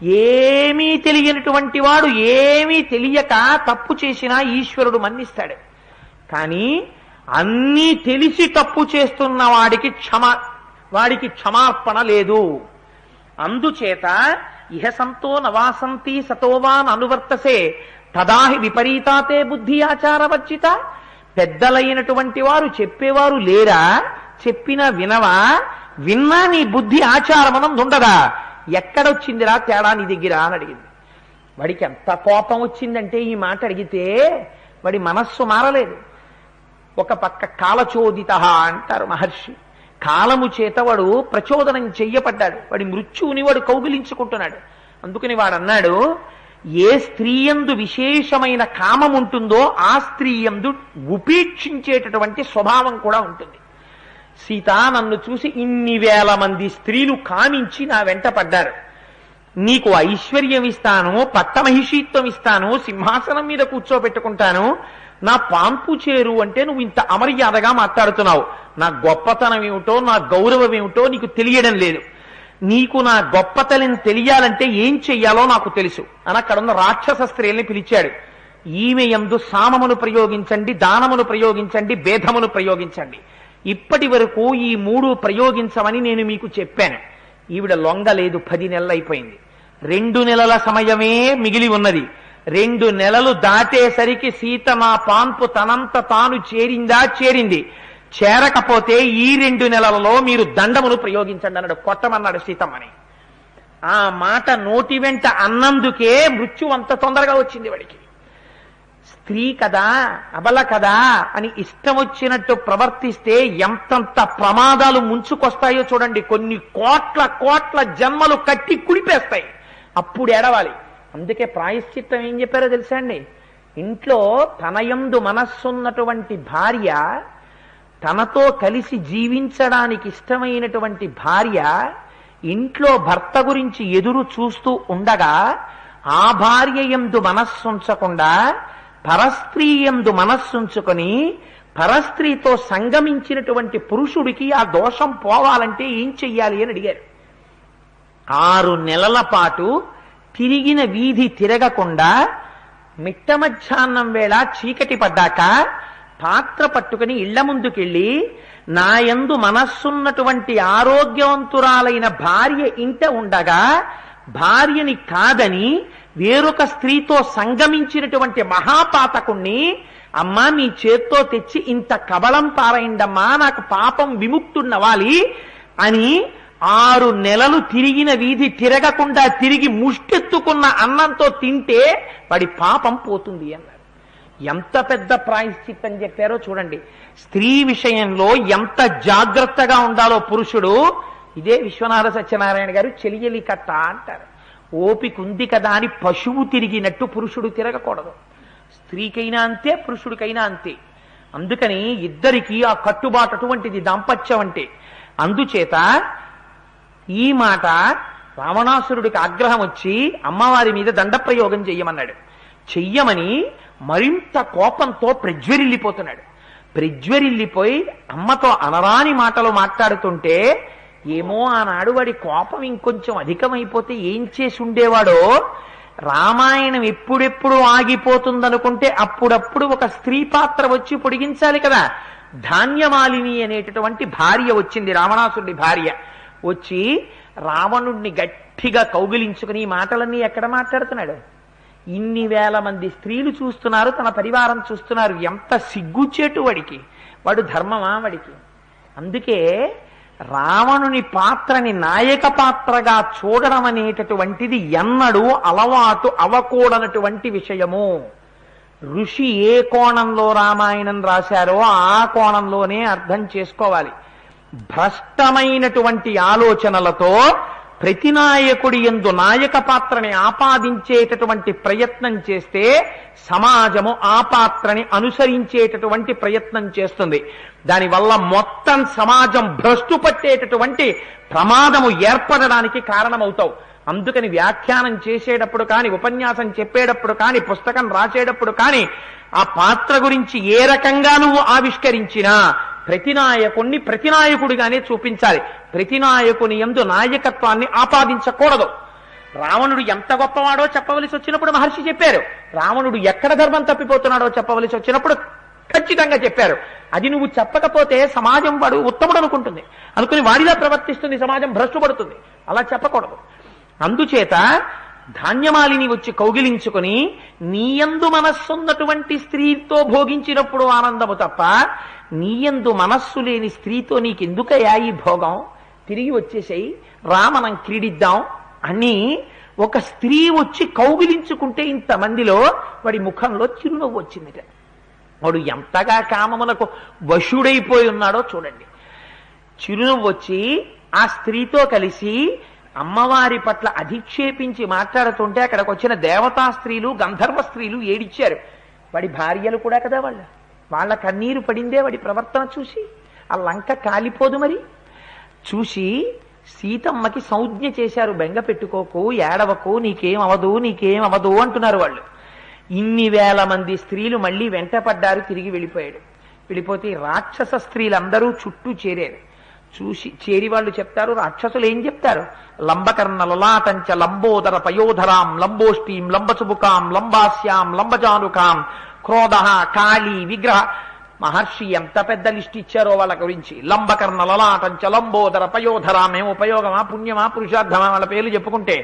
ఏమీ తెలియనటువంటి వాడు ఏమీ తెలియక తప్పు చేసినా ఈశ్వరుడు మన్నిస్తాడు. కానీ అన్నీ తెలిసి తప్పు చేస్తున్న వాడికి క్షమార్పణ లేదు. అందుచేత ఇహ సంతో నవాసంతి సతోవాన్ అనువర్తసే తదాహి విపరీతాతే బుద్ధి ఆచారవర్జిత. పెద్దలైనటువంటి వారు చెప్పేవారు లేరా? చెప్పినా వినవా? విన్నా నీ బుద్ధి ఆచారమనం ఉండదా? ఎక్కడొచ్చిందిరా తేడా నీ దగ్గర అని అడిగింది. వాడికి ఎంత కోపం వచ్చిందంటే ఈ మాట అడిగితే వాడి మనస్సు మారలేదు. ఒక పక్క కాలచోదిత అంటారు మహర్షి. కాలము చేత వాడు ప్రచోదనం చెయ్యపడ్డాడు. వాడి మృత్యువుని వాడు కౌగిలించుకుంటున్నాడు. అందుకని వాడన్నాడు, ఏ స్త్రీయందు విశేషమైన కామం ఉంటుందో ఆ స్త్రీయందు ఉపేక్షించేటటువంటి స్వభావం కూడా ఉంటుంది. సీత, నన్ను చూసి ఇన్ని వేల మంది స్త్రీలు కామించి నా వెంట పడ్డారు. నీకు ఐశ్వర్యం ఇస్తాను, పట్టమహిషీత్వం ఇస్తాను, సింహాసనం మీద కూర్చోబెట్టుకుంటాను, నా పాంపు చేరు అంటే నువ్వు ఇంత అమర్యాదగా మాట్లాడుతున్నావు. నా గొప్పతనం ఏమిటో, నా గౌరవం ఏమిటో నీకు తెలియడం లేదు. నీకు నా గొప్పతనం తెలియాలంటే ఏం చెయ్యాలో నాకు తెలుసు అని అక్కడున్న రాక్షస స్త్రీల్ని పిలిచాడు. ఈమె యందు సామమును ప్రయోగించండి, దానమును ప్రయోగించండి, భేదమును ప్రయోగించండి. ఇప్పటి వరకు ఈ 3 ప్రయోగించమని నేను మీకు చెప్పాను. ఈవిడ లొంగలేదు. 10 నెలలు అయిపోయింది. 2 నెలల సమయమే మిగిలి ఉన్నది. 2 నెలలు దాటేసరికి సీత నా పాన్పు తనంత తాను చేరింది. చేరకపోతే ఈ 2 నెలలలో మీరు దండమును ప్రయోగించండి అన్నాడు. కొట్టమన్నాడు సీతమ్మని. ఆ మాట నోటి వెంట అన్నందుకే మృత్యు అంత తొందరగా వచ్చింది వాడికి. స్త్రీ కదా, అబల కదా అని ఇష్టం వచ్చినట్టు ప్రవర్తిస్తే ఎంతంత ప్రమాదాలు ముంచుకొస్తాయో చూడండి. కొన్ని కోట్ల జన్మలు కట్టి కుడిపేస్తాయి. అప్పుడు ఏడవాలి. అందుకే ప్రాయశ్చిత్తం ఏం చెప్పారో తెలుసా అండి? ఇంట్లో తనయందు మనస్సున్నటువంటి భార్య, తనతో కలిసి జీవించడానికి ఇష్టమైనటువంటి భార్య ఇంట్లో భర్త గురించి ఎదురు చూస్తూ ఉండగా ఆ భార్య యందు మనస్సుంచకుండా పరస్త్రీ యందు మనస్సుంచుకొని పరస్త్రీతో సంగమించినటువంటి పురుషుడికి ఆ దోషం పోవాలంటే ఏం చెయ్యాలి అని అడిగారు. 6 నెలల పాటు తిరిగిన వీధి తిరగకుండా మిట్ట మధ్యాహ్నం వేళ చీకటి పడ్డాక పాత్ర పట్టుకుని ఇళ్ల ముందుకెళ్ళి నా యందు మనస్సున్నటువంటి ఆరోగ్యవంతురాలైన భార్య ఇంట ఉండగా భార్యని కాదని వేరొక స్త్రీతో సంగమించినటువంటి మహాపాతకుణ్ణి అమ్మా మీ చేత్తో తెచ్చి ఇంత కబళం పారైండమ్మా, నాకు పాపం విముక్తున్నవాలి అని 6 నెలలు తిరిగిన వీధి తిరగకుండా తిరిగి ముష్టెత్తుకున్న అన్నంతో తింటే వాడి పాపం పోతుంది అన్నారు. ఎంత పెద్ద ప్రాయశ్చిత్తం చెప్పారో చూడండి. స్త్రీ విషయంలో ఎంత జాగ్రత్తగా ఉండాలో పురుషుడు. ఇదే విశ్వనాథ సత్యనారాయణ గారు చెలియలి కట్ట అంటారు. ఓపిక ఉంది కదా అని పశువు తిరిగినట్టు పురుషుడు తిరగకూడదు. స్త్రీకైనా అంతే, పురుషుడికైనా అంతే. అందుకని ఇద్దరికీ ఆ కట్టుబాటు అటువంటిది దాంపత్యం అంటే. అందుచేత ఈ మాట రావణాసురుడికి ఆగ్రహం వచ్చి అమ్మవారి మీద దండప్రయోగం చెయ్యమన్నాడు. చెయ్యమని మరింత కోపంతో ప్రజ్వరిల్లిపోతున్నాడు. ప్రజ్వరిల్లిపోయి అమ్మతో అనరాని మాటలు మాట్లాడుతుంటే ఏమో ఆనాడు వాడి కోపం ఇంకొంచెం అధికమైపోతే ఏం చేసి ఉండేవాడో. రామాయణం ఎప్పుడెప్పుడు ఆగిపోతుందనుకుంటే అప్పుడప్పుడు ఒక స్త్రీ పాత్ర వచ్చి పొడిగించాలి కదా. ధాన్యమాలిని అనేటటువంటి భార్య వచ్చింది, రావణాసురుడి భార్య. వచ్చి రావణుణ్ణి గట్టిగా కౌగిలించుకుని ఈ మాటలన్నీ ఎక్కడ మాట్లాడుతున్నాడు? ఇన్ని వేల మంది స్త్రీలు చూస్తున్నారు, తన పరివారం చూస్తున్నారు. ఎంత సిగ్గుచేటు వాడికి. వాడు ధర్మమా వాడికి? అందుకే రావణుని పాత్రని నాయక పాత్రగా చూడడం అనేటటువంటిది ఎన్నడూ అలవాటు అవ్వకూడనటువంటి విషయము. ఋషి ఏ కోణంలో రామాయణం రాశారో ఆ కోణంలోనే అర్థం చేసుకోవాలి. భ్రష్టమైనటువంటి ఆలోచనలతో ప్రతి నాయకుడి యందు నాయక పాత్రని ఆపాదించేటటువంటి ప్రయత్నం చేస్తే సమాజము ఆ పాత్రని అనుసరించేటటువంటి ప్రయత్నం చేస్తుంది. దానివల్ల మొత్తం సమాజం భ్రష్టు పట్టేటటువంటి ప్రమాదము ఏర్పడడానికి కారణమవుతావు. అందుకని వ్యాఖ్యానం చేసేటప్పుడు కానీ, ఉపన్యాసం చెప్పేటప్పుడు కానీ, పుస్తకం రాసేటప్పుడు కానీ ఆ పాత్ర గురించి ఏ రకంగా నువ్వు ఆవిష్కరించినా ప్రతి నాయకుణ్ణి ప్రతి నాయకుడిగానే చూపించాలి. ప్రతి నాయకుని యందు నాయకత్వాన్ని ఆపాదించకూడదు. రావణుడు ఎంత గొప్పవాడో చెప్పవలసి వచ్చినప్పుడు మహర్షి చెప్పారు. రావణుడు ఎక్కడ ధర్మం తప్పిపోతున్నాడో చెప్పవలసి వచ్చినప్పుడు ఖచ్చితంగా చెప్పారు. అది నువ్వు చెప్పకపోతే సమాజం వాడు ఉత్తముడు అనుకుంటుంది, అనుకుని వాడిలా ప్రవర్తిస్తుంది, సమాజం భ్రష్టుపడుతుంది. అలా చెప్పకూడదు. అందుచేత ధాన్యమాలిని వచ్చి కౌగిలించుకుని నీయందు మనస్సున్నటువంటి స్త్రీతో భోగించినప్పుడు ఆనందము తప్ప నీయందు మనస్సు లేని స్త్రీతో నీకెందుకయ్యా ఈ భోగం, తిరిగి వచ్చేసాయి, రా మనం క్రీడిద్దాం అని ఒక స్త్రీ వచ్చి కౌగిలించుకుంటే ఇంతమందిలో వాడి ముఖంలో చిరునవ్వు వచ్చిందిట. వాడు ఎంతగా కామమునకు వశుడైపోయి ఉన్నాడో చూడండి. చిరునవ్వు వచ్చి ఆ స్త్రీతో కలిసి అమ్మవారి పట్ల అధిక్షేపించి మాట్లాడుతుంటే అక్కడికి వచ్చిన దేవతా స్త్రీలు, గంధర్వ స్త్రీలు ఏడిచ్చారు. వాడి భార్యలు కూడా కదా వాళ్ళ కన్నీరు పడిందే వాడి ప్రవర్తన చూసి. ఆ లంక కాలిపోదు మరి. చూసి సీతమ్మకి సంజ్ఞ చేశారు, బెంగ పెట్టుకోకు, ఏడవకు, నీకేం అవదు అంటున్నారు వాళ్ళు. ఇన్ని వేల మంది స్త్రీలు మళ్ళీ వెంటపడ్డారు, తిరిగి వెళ్ళిపోయాడు. వెళ్ళిపోతే రాక్షస స్త్రీలందరూ చుట్టూ చేరారు. చూసి చేరి వాళ్ళు చెప్తారు, రాక్షసులు ఏం చెప్తారు? లంబకర్ణ లలాటంచ లంబోదర పయోధరాం లంబోష్టీం లంబచుబుకాం లంబాస్యాం లంబజానుకాం క్రోధ కాళీ విగ్రహ. మహర్షి ఎంత పెద్ద లిస్ట్ ఇచ్చారో వాళ్ళ గురించి. లంబకర్ణ లలాటంచ లంబోదర పయోధరాం. ఏం ఉపయోగమా, పుణ్యమా, పురుషార్థమా వాళ్ళ పేర్లు చెప్పుకుంటే?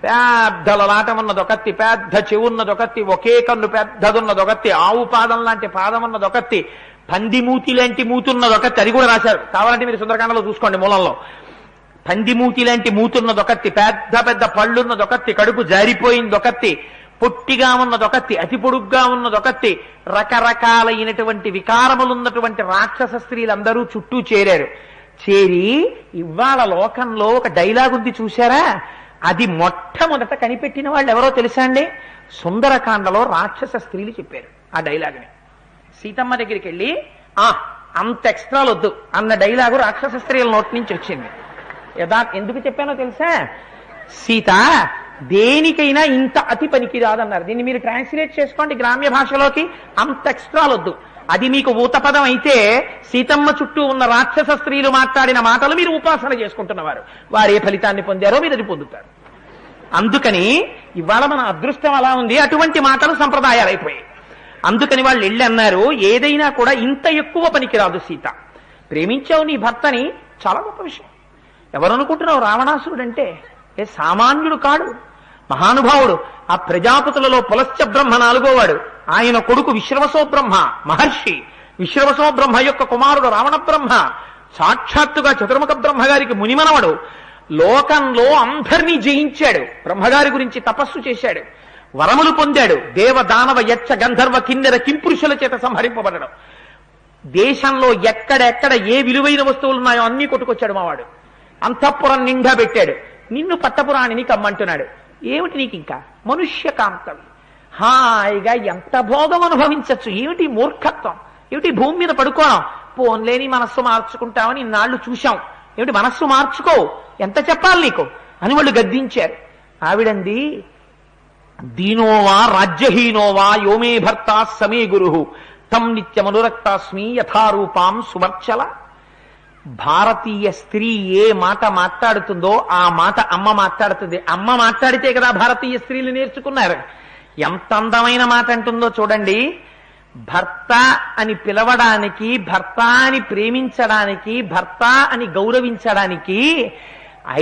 పెద్ద లలాటం ఉన్నదొకత్తి, పెద్ద చెవున్నదొకత్తి, ఒకే కన్ను పెద్దదున్నదొకత్తి, ఆవు పాదం లాంటి పాదం ఉన్నదొకత్తి, పందిమూతి లాంటి మూతున్నదొకత్తి. అది కూడా రాశారు, కావాలంటే మీరు సుందరకాండలో చూసుకోండి మూలంలో. పందిమూతి లాంటి మూతున్నదొకత్తి, పెద్ద పెద్ద పళ్ళున్నదొకత్తి, కడుపు జారిపోయిందొకత్తి, పొట్టిగా ఉన్నదొకత్తి, అతి పొడుగ్గా ఉన్నదొకత్తి. రకరకాలైనటువంటి వికారములున్నటువంటి రాక్షస స్త్రీలందరూ చుట్టూ చేరారు. చేరి ఇవాళ లోకంలో ఒక డైలాగ్ ఉంది చూశారా? అది మొట్టమొదట కనిపెట్టిన వాళ్ళు ఎవరో తెలుసా అండి? సుందరకాండలో రాక్షస స్త్రీలు చెప్పారు ఆ డైలాగ్ని. సీతమ్మ దగ్గరికి వెళ్ళి అంత ఎక్స్ట్రాలు వద్దు అన్న డైలాగు రాక్షస స్త్రీల నోటి నుంచి వచ్చింది. ఎందుకు చెప్పానో తెలుసా? సీత దేనికైనా ఇంత అతి పనికి రాదన్నారు. దీన్ని మీరు ట్రాన్స్లేట్ చేసుకోండి గ్రామ్య భాషలోకి. అంత ఎక్స్ట్రాలు వద్దు. అది మీకు ఊతపదం అయితే సీతమ్మ చుట్టూ ఉన్న రాక్షస స్త్రీలు మాట్లాడిన మాటలు మీరు ఉపాసన చేసుకుంటున్నవారు. వారు ఏ ఫలితాన్ని పొందారో మీరు అది పొందుతారు. అందుకని ఇవాళ మన అదృష్టం అలా ఉంది, అటువంటి మాటలు సంప్రదాయాలు అయిపోయాయి. అందుకని వాళ్ళు వెళ్ళి అన్నారు, ఏదైనా కూడా ఇంత ఎక్కువ పనికి రాదు సీత. ప్రేమించావు నీ భర్తని, చాలా గొప్ప విషయం. ఎవరనుకుంటున్నావు రావణాసురుడు అంటే? సామాన్యుడు కాడు, మహానుభావుడు. ఆ ప్రజాపతులలో పులశ్చ బ్రహ్మ 4వ వాడు. ఆయన కొడుకు విశ్రవసో బ్రహ్మ మహర్షి. విశ్రవసో బ్రహ్మ యొక్క కుమారుడు రావణ బ్రహ్మ. సాక్షాత్తుగా చతుర్ముఖ బ్రహ్మగారికి మునిమనవడు. లోకంలో అందరినీ జయించాడు. బ్రహ్మగారి గురించి తపస్సు చేశాడు, వరములు పొందాడు. దేవ దానవ యచ్చ గంధర్వ కిన్నెర కింపురుషుల చేత సంహరింపబడడం. దేశంలో ఎక్కడెక్కడ ఏ విలువైన వస్తువులు ఉన్నాయో అన్నీ కొట్టుకొచ్చాడు మావాడు. అంతఃపురం నిండా పెట్టాడు. నిన్ను పట్టపురాణిని కమ్మంటున్నాడు. ఏమిటి నీకు ఇంకా? మనుష్య కాంతవి. హాయిగా ఎంత భోగం అనుభవించచ్చు. ఏమిటి మూర్ఖత్వం? ఏమిటి భూమి మీద పడుకోవడం? పోన్లేని మనస్సు మార్చుకుంటామని ఇన్నాళ్ళు చూశాం. ఏమిటి మనస్సు మార్చుకో, ఎంత చెప్పాలి నీకు అని వాళ్ళు గద్దించారు. ఆవిడంది, దీనోవా రాజ్యహీనోవా యోమే భర్త సమే గురు తం నిత్యమనురక్తాస్మి యథారూపాం సువర్చల. భారతీయ స్త్రీ ఏ మాట మాట్లాడుతుందో ఆ మాట అమ్మ మాట్లాడుతుంది. అమ్మ మాట్లాడితే కదా భారతీయ స్త్రీలు నేర్చుకున్నారు. ఎంత అందమైన మాట అంటుందో చూడండి. భర్త అని పిలవడానికి, భర్త అని ప్రేమించడానికి, భర్త అని గౌరవించడానికి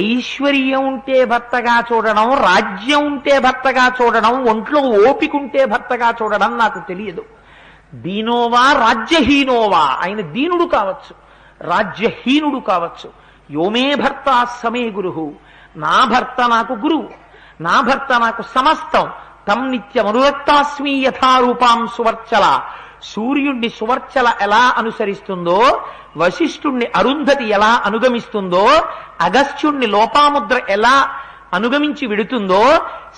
ఐశ్వర్యం ఉంటే భర్తగా చూడడం, రాజ్యం ఉంటే భర్తగా చూడడం, ఒంట్లో ఓపికంటే భర్తగా చూడడం నాకు తెలియదు. దీనోవా రాజ్యహీనోవా, ఆయన దీనుడు కావచ్చు, రాజ్యహీనుడు కావచ్చు. యోమే భర్త సమే గురు, నా భర్త నాకు గురువు, నా భర్త నాకు సమస్తం. తం నిత్యమనురక్తాస్మి యథారూపాం సువర్చల. సూర్యుణ్ణి సువర్చల ఎలా అనుసరిస్తుందో, వశిష్ఠుణ్ణి అరుంధతి ఎలా అనుగమిస్తుందో, అగస్త్యుణ్ణి లోపాముద్ర ఎలా అనుగమించి విడుతుందో,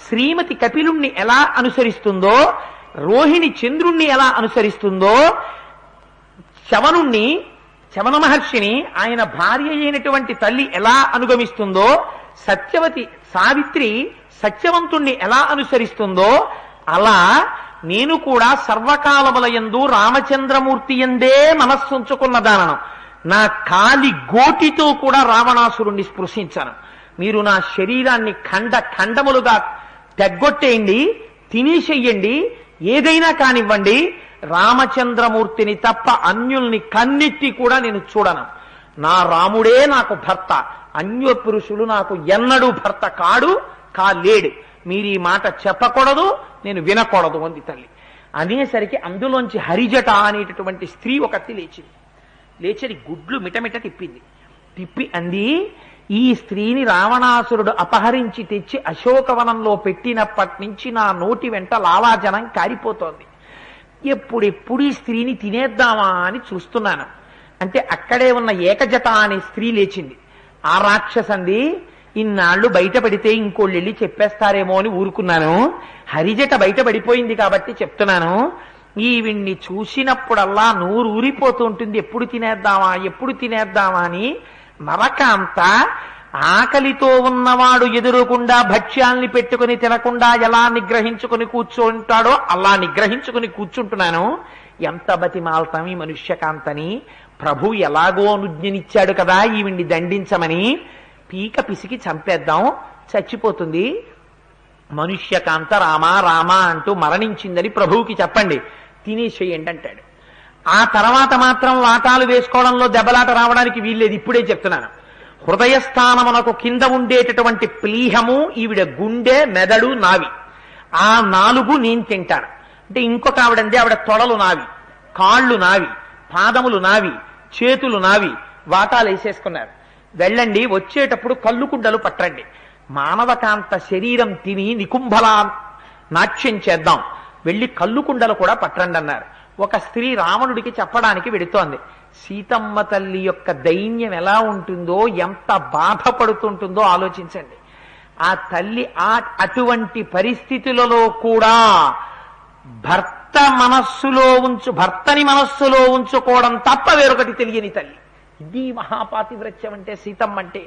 శ్రీమతి కపిలుణ్ణి ఎలా అనుసరిస్తుందో, రోహిణి చంద్రుణ్ణి ఎలా అనుసరిస్తుందో, చవన మహర్షిని ఆయన భార్య అయినటువంటి తల్లి ఎలా అనుగమిస్తుందో, సత్యవతి సావిత్రి సత్యవంతుణ్ణి ఎలా అనుసరిస్తుందో, అలా నేను కూడా సర్వకాలములయందు రామచంద్రమూర్తి యందే మనస్సుంచుకున్న దానను. నా కాలి గోటితో కూడా రావణాసురుణ్ణి స్పృశించను. మీరు నా శరీరాన్ని ఖండములుగా తెగ్గొట్టేయండి, తినేసేయండి, ఏదైనా కానివ్వండి, రామచంద్రమూర్తిని తప్ప అన్యుల్ని కన్నెత్తి కూడా నేను చూడను. నా రాముడే నాకు భర్త, అన్య పురుషులు నాకు ఎన్నడూ భర్త కాలేడు. మీరు ఈ మాట చెప్పకూడదు, నేను వినకూడదు అంది తల్లి. అనేసరికి అందులోంచి హరిజట అనేటటువంటి స్త్రీ ఒకటి లేచి గుడ్లు మిటమిట తిప్పి అంది, ఈ స్త్రీని రావణాసురుడు అపహరించి తెచ్చి అశోకవనంలో పెట్టినప్పటి నుంచి నా నోటి వెంట లాలాజనం కారిపోతోంది. ఎప్పుడెప్పుడు ఈ స్త్రీని తినేద్దామా అని చూస్తున్నాను. అంటే అక్కడే ఉన్న ఏకజట అనే స్త్రీ లేచింది. ఆ రాక్షసంది, ఇన్నాళ్లు బయటపడితే ఇంకోళ్ళు వెళ్ళి చెప్పేస్తారేమో అని ఊరుకున్నాను. హరిజట బయటపడిపోయింది కాబట్టి చెప్తున్నాను. ఈవిడ్ని చూసినప్పుడల్లా నూరు ఊరిపోతూ ఉంటుంది, ఎప్పుడు తినేద్దామా అని. నరకాంత ఆకలితో ఉన్నవాడు ఎదురుకుండా భక్ష్యాల్ని పెట్టుకుని తినకుండా ఎలా నిగ్రహించుకుని కూర్చుంటాడో అలా నిగ్రహించుకుని కూర్చుంటున్నాను. ఎంత బతిమాలతాం ఈ మనుష్యకాంతని, ప్రభు ఎలాగో అనుజ్ఞనిచ్చాడు కదా ఈవిడ్ని దండించమని, పీక పిసికి చంపేద్దాం, చచ్చిపోతుంది, మనుష్యకాంత రామా రామా అంటూ మరణించిందని ప్రభువుకి చెప్పండి, తినేసేయండి అంటాడు. ఆ తర్వాత మాత్రం వాటాలు వేసుకోవడంలో దెబ్బలాట రావడానికి వీల్లేదు. ఇప్పుడే చెప్తున్నాను. హృదయస్థానమునకు కింద ఉండేటటువంటి ప్లీహము ఈవిడ గుండె, మెదడు, నావి, ఆ 4 నేను తింటాను అంటే, ఇంకొక ఆవిడంది ఆవిడ తొడలు నావి, కాళ్ళు నావి, పాదములు నావి, చేతులు నావి, వాటాలు వేసేసుకున్నారు. వెళ్ళండి, వచ్చేటప్పుడు కల్లుకుండలు పట్టండి, మానవకాంత శరీరం తిని నికుంభలా నాట్యం చేద్దాం, వెళ్ళి కల్లుకుండలు కూడా పట్టండి అన్నారు. ఒక స్త్రీ రావణుడికి చెప్పడానికి వెడుతోంది. సీతమ్మ తల్లి యొక్క దైన్యం ఎలా ఉంటుందో, ఎంత బాధపడుతుంటుందో ఆలోచించండి. ఆ తల్లి అటువంటి పరిస్థితులలో కూడా భర్తని మనస్సులో ఉంచుకోవడం తప్ప వేరొకటి తెలియని తల్లి. ఇది మహాపాతివ్రత్యం అంటే, సీతమ్మ అంటే.